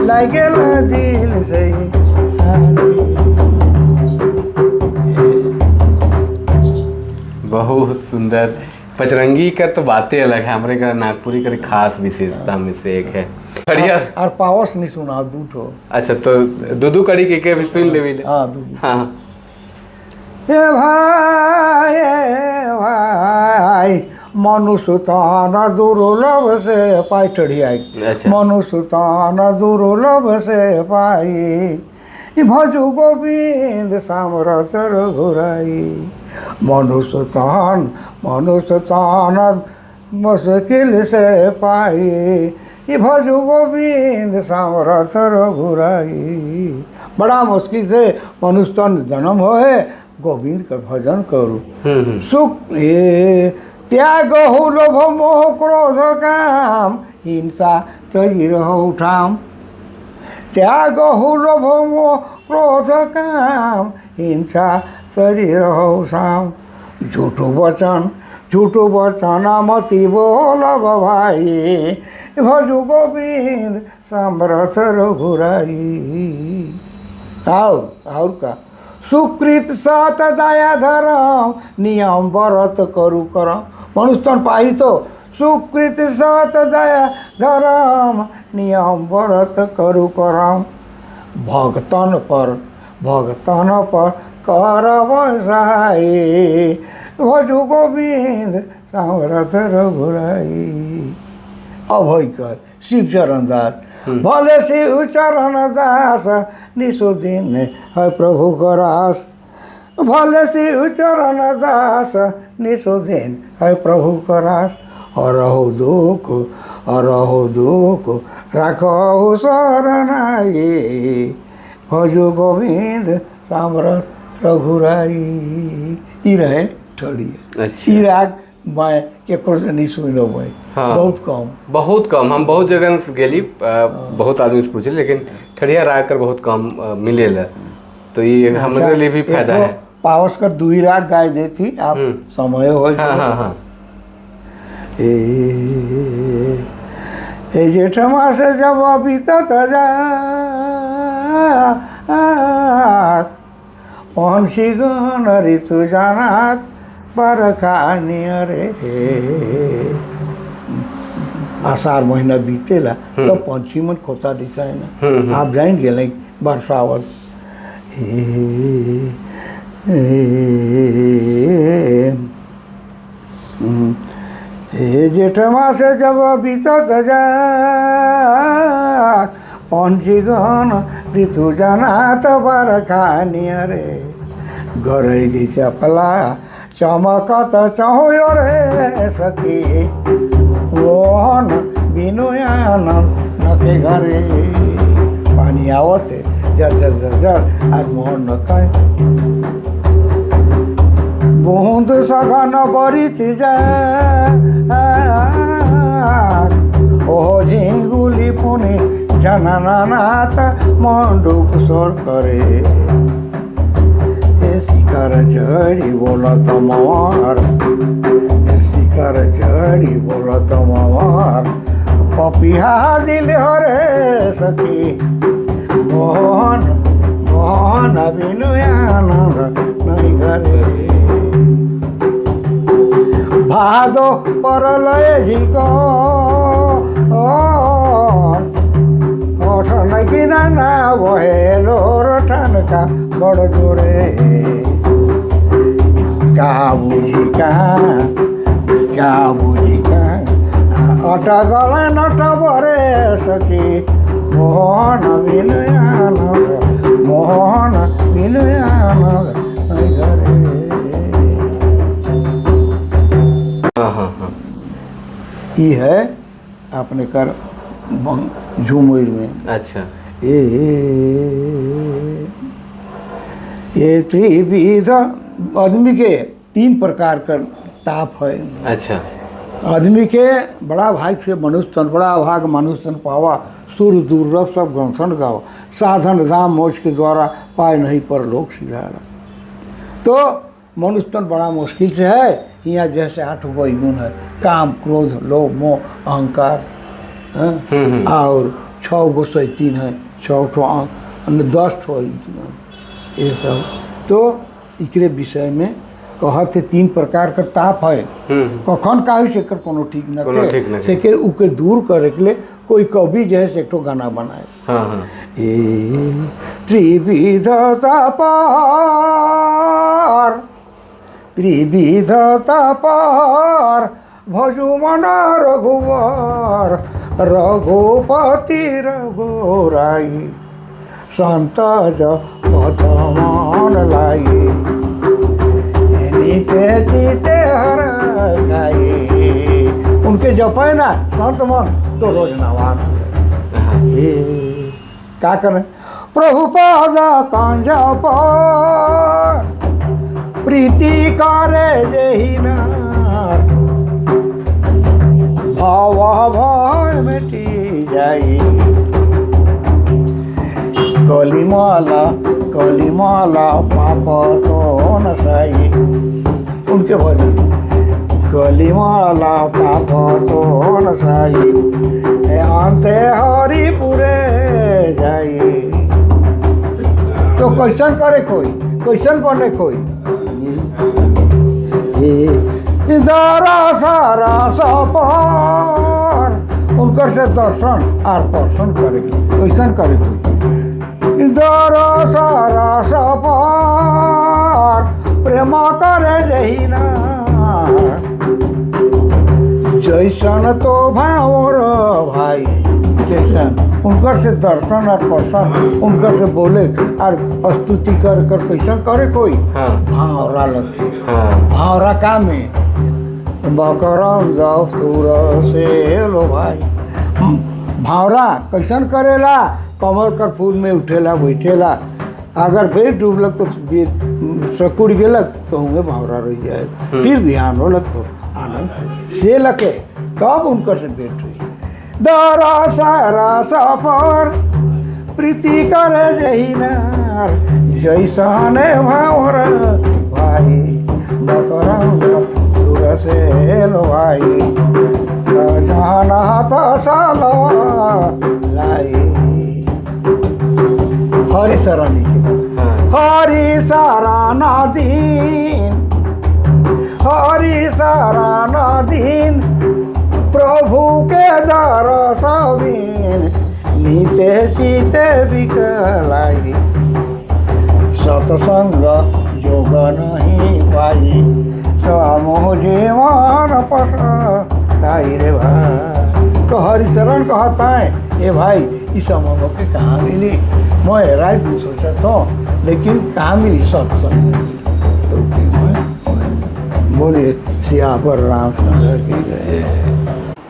लाग गेल दिल से। बहुत सुंदर। पचरंगी का तो बातें अलग है, हमारे का नागपुरी का खास विशेषता में से एक है। बढ़िया। और पावस नहीं सुना दूठो। अच्छा तो दूधू कड़ी के भी सुन ले भी। हाँ ए भाई मनुष्य ताना दुर्लभ से पाई टढ़ियाई। अच्छा। मनुष्य ताना दुर्लभ से पाई भजु गोविंद सामरस रघुराई। मनुष्य तान मुश्किल से पाई भजु गोविंद सामरस रघुराई। बड़ा मुश्किल से मनुष्य तन जन्म होए गोविंद का भजन करूँ। सुख त्याग हो लोभ मोह क्रोध काम हिंसा त्यजी रहो उठाम। त्याग हो लोभ मोह क्रोध काम हिंसा त्यजी रहो उठाम। झूठो वचन मति बोलब भाई भजु गोविंद सामरस रघुराई। और का सुकृत सत दया धर्म नियम व्रत करु करम। मनुष्य पाई तो सुकृत सत दया धर्म नियम व्रत करु करम। भगतन पर करब सहाय भजु गोविंद सामरथ रघुराई। अभय कर शिव चरण दास भले शिव चरण दास निशो दिन है प्रभु करास। भले शिव चरण दास निशो दिन है प्रभु करास। हरहु दुख राखहु शरणाई भजो गोविंद सामरथ रघुराई। ई रहे ठड़ी। अच्छा। ई राग मैं केकरो से नहीं सुनलो भाई। हाँ। बहुत कम हम बहुत जगह गेली बहुत आदमी से पूछे लेकिन ठड़िया राग कर बहुत कम मिलेला। तो ये हमारे लिए भी फायदा है। पावस कर दुई राग गाय देती आप समय हो। हाँ। ए जेठ मास जब बीतत पंछी गहन ऋतु जानात बरखा नियरे। आषाढ़ महीना बीतेला तो पंछी मन खोता दिखा है ना। आप जान गए बरसावत जेठ मास जब बीतत जा पंछी गहन ऋतु जानात बरखा नियरे। गरैली चपला चमकत चहो रे सखी मोहन बिनुयान नके घरे। पानी आवत जर जर जर जर आज मोहन न खाए। बूंद सघन बरित जा ओ झिंगुली पुनि जननाथ मंडूक सोर करे। शिखर चढ़ी बोलत मवार शिखर चढ़ी बोलत मवार पपिहा दिल हरे सखी मोहन मोहन बिनुयानंद नहीं घरे। भादो परलय झिको ओठन किना ना बहेलो रठनका बड़ जोरे। क्या बुझी का अटगल नट बरे सखी मोहन बिनुयानंद घरे। ई है अपने कर झूमर में। अच्छा। ये त्रिविध आदमी के 3 प्रकार का ताप है। अच्छा। आदमी के बड़ा भाग से मनुष्य तन बड़ा भाग मनुष्य तन पावा सुर दुर्लभ सब ग्रंथन गावा साधन राम मोक्ष के द्वारा पाए नहीं पर लोक सिधारा। तो मनुष्य तन बड़ा मुश्किल से है। यहाँ जैसे 8 गुण है काम क्रोध लोभ मोह अहंकार और 6 गो शैतीन है 6 ठो 10 ठो ये सब। तो एकरे विषय में कहते 3 प्रकार का ताप है। कखन काहे से कर कोनो ठीक न के से के उके दूर करे के लिए कोई कवि जो है से एक गाना बनाए। त्रिविध तापार भजु मन रघुवर रघुपति रघुराई संत पथमान लाई नीते जीते हर खाई। उनके जपे ना संत मन तो रोज नवान ये क्या करें। प्रभु पाद कांज पर प्रीति करे जही नार भाव भय मिटी जाई। कलिमाला पाप तो नसाई। उनके भजन कलिमाला पाप तो नसाई अंते हरिपुरे जाई। तो कैसन करे कोई कैसन बने कोई इधरा सारा सपर उनकर से दर्शन आर पर्सन करे कैसन करे कोई इधरा सारा सपर प्रेम करे जही ना जैसन तो भावर भाई जैसन उनकर से दर्शन और पर्सन उनकर से बोले और स्तुति कर कर कैसन करे कोई भावरा लगे भावरा का में बकरम जफूर से लो भाई भावरा कैसन करेला कमल कर फूल में उठेला बैठेला अगर फिर डूबलक तो सकुड़ गेलक तो होंगे भावरा रह जाए फिर बिहान होलक तो आनंद से लके तब उनकर से भेंट हुई दरा सारा सफर प्रीति करे जही नार जैसन भावर भाई बकरम दूर से लो भाई जहाना तो सालवा लाई हरि शरणी हरि शरण दीन हरि शरण दीन प्रभु के दरसबिन नीते सीते बिकलाई सत्संग योग नहीं पाई समूह जीवन पसाई रे भाई तो हरिचरण कहता है ये भाई इस समय के कहाँ मिली मैं राय भी सोचा था लेकिन कहाँ मिली सत्संग तो मैं बोले सियावर रामचंद्र की जय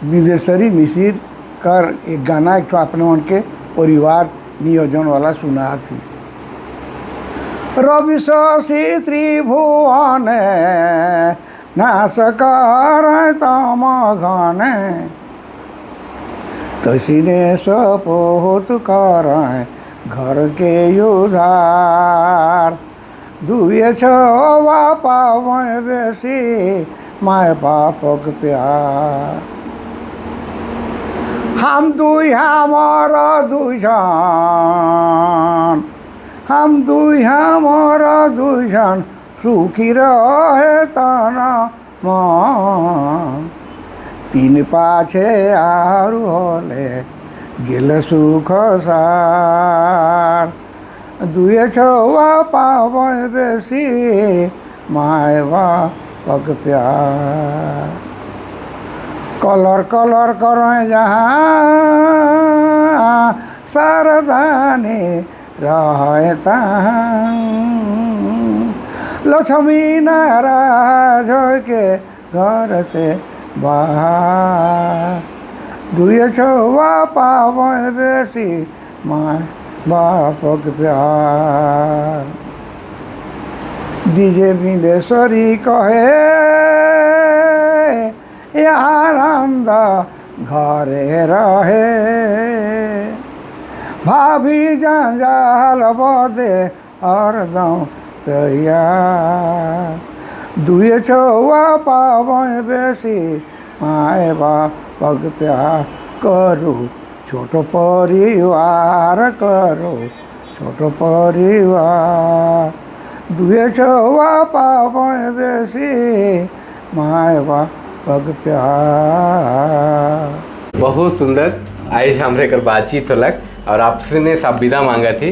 विदेशरी मिसिर कर एक गाना एक अपने उनके परिवार नियोजन वाला सुना थी रवि शशि त्रिभुवन नाशकार तम घन तसीने सपोत कर घर के उधार दुए छवा पावे बेसी माय बापक प्यार हम दुई हमारा दुईजन हम दुई हमारा दुईजन सुखी रहे तना मन तीन पाछे आरु होले गेल सुख सार दुए छवा पावे बेसी माय बापक प्यार कलर कलर करें जहाँ सरदाने रहे तहाँ लक्ष्मी नाराज के घर से बाहर दुए छवा पावे बेसी माय बापक प्यार दीजे बिंदेश्वरी कहे आनंद घरे रहे भाभी जंजाल बदे हरदम तैयार दुए छवा पावे बेसी माय बापक प्यार करू छोट परिवार करो छोट परिवार दुए छवा पावे बेसी माय बापक प्यार। बहुत सुंदर। आज हमरे कर बातचीत होलक और आपसे ने सब विदा मांगा थी।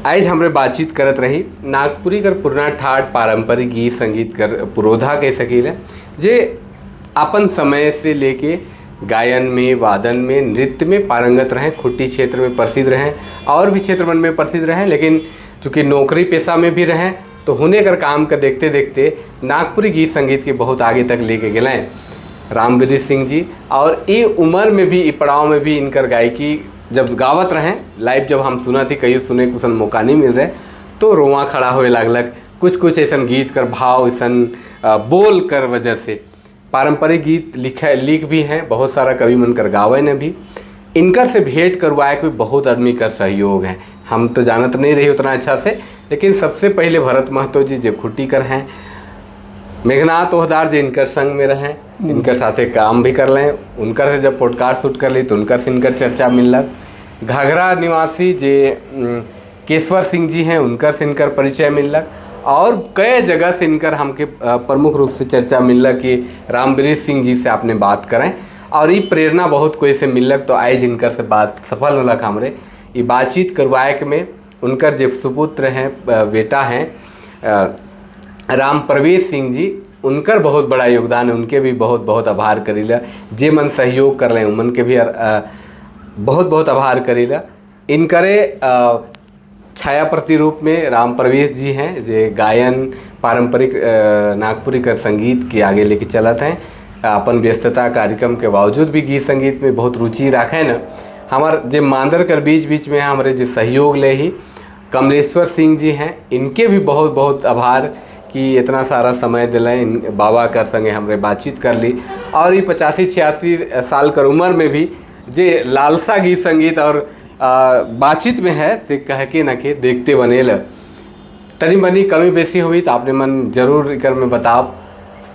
आज हमरे बातचीत करत रही नागपुरी कर पुराना ठाट पारंपरिक गीत संगीत कर पुरोधा कह सकीले जे अपन समय से लेके गायन में वादन में नृत्य में पारंगत रहें, खुट्टी क्षेत्र में प्रसिद्ध रहें और भी क्षेत्र में प्रसिद्ध रहें, लेकिन चूँकि नौकरी पेशा में भी रहें तो हुने कर काम का देखते देखते नागपुरी गीत संगीत के बहुत आगे तक लेके गए रामगिरी सिंह जी। और ये उम्र में भी, पड़ाव में भी इनकर गायकी जब गावत रहें लाइव, जब हम सुना थी कहीं सुने कुछ मौका नहीं मिल रहे तो रोआ खड़ा होए लागलक। कुछ ऐसा गीत कर भाव ऐसा बोल कर वजह से पारंपरिक गीत लिख भी हैं, बहुत सारा कवि मन कर गावे ने भी। इनकर से भेंट करवाए कोई बहुत आदमी का सहयोग है, हम तो जानत नहीं रही उतना अच्छा से, लेकिन सबसे पहले भरत महतो जी जो खुट्टी कर हैं, मेघनाथ ओहदार जो इनकर संग में रहें, इनकर साथे काम भी कर लें, उनकर से जब पॉडकास्ट शूट कर ली तो उनकर से इनकर चर्चा मिलक। घाघरा निवासी जे केशवर सिंह जी हैं, उनकर से इनकर परिचय मिलक और कई जगह से इनकर हमके प्रमुख रूप से चर्चा मिलक कि रामवृक्ष सिंह जी से आपने बात करें और ये प्रेरणा बहुत कोई से मिलक। तो आज इनकर से बात सफल होलक हमरे ये बातचीत करवाए के में उनकर जो सुपुत्र हैं बेटा हैं राम प्रवेश सिंह जी, उनकर बहुत बड़ा योगदान है, उनके भी बहुत बहुत आभार करीला। जे मन सहयोग कर लें उमन के भी बहुत बहुत आभार करीला। इनकरे छाया प्रतिरूप में राम प्रवेश जी हैं, जे गायन पारंपरिक नागपुरी कर संगीत के आगे लेके चलत हैं। अपन व्यस्तता कार्यक्रम के बावजूद भी गीत संगीत में बहुत रुचि रखें न। हमार जे मांदर कर बीच बीच में हमारे जो सहयोग ले ही कमलेश्वर सिंह जी हैं, इनके भी बहुत बहुत आभार कि इतना सारा समय दिलाएं। इन बाबा कर संगे हमरे बातचीत कर ली और ये 85-86 साल कर उम्र में भी जे लालसा गीत संगीत और बातचीत में है से कह के न के देखते बनेल। तनी बनी कमी बेसी हुई तो आपने मन जरूर कर में बताओ,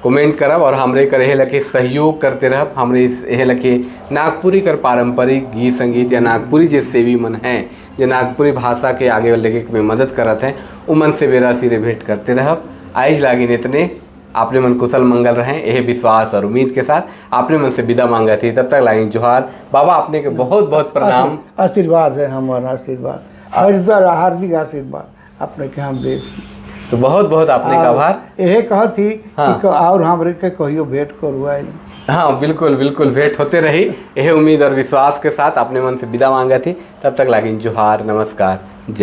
कमेंट करब और हमरे कर यह लखे सहयोग करते रहब। हमरे यह लखे नागपुरी कर पारंपरिक गीत संगीत या नागपुरी जे सेवी मन हैं जो नागपुरी भाषा के आगे लेके में मदद करत हैं, उमन से बेरा सिरे भेंट करते रहब। आज लागिन इतने आपने मन कुशल मंगल रहें यह विश्वास और उम्मीद के साथ आपने मन से विदा मांगा थी। तब तक लागिन जोहार। बाबा आपने के बहुत बहुत प्रणाम। आशीर्वाद है हमारा, आशीर्वाद हार्दिक आशीर्वाद अपने के हम दे। तो बहुत बहुत आपने का आभार। यह कहा थी कि और हमरे के कहियो भेंट करवाए। हाँ बिल्कुल बिल्कुल भेंट होते रही यह उम्मीद और विश्वास के साथ आपने मन से विदा मांगा थी। तब तक लागिन जोहार, नमस्कार, जय।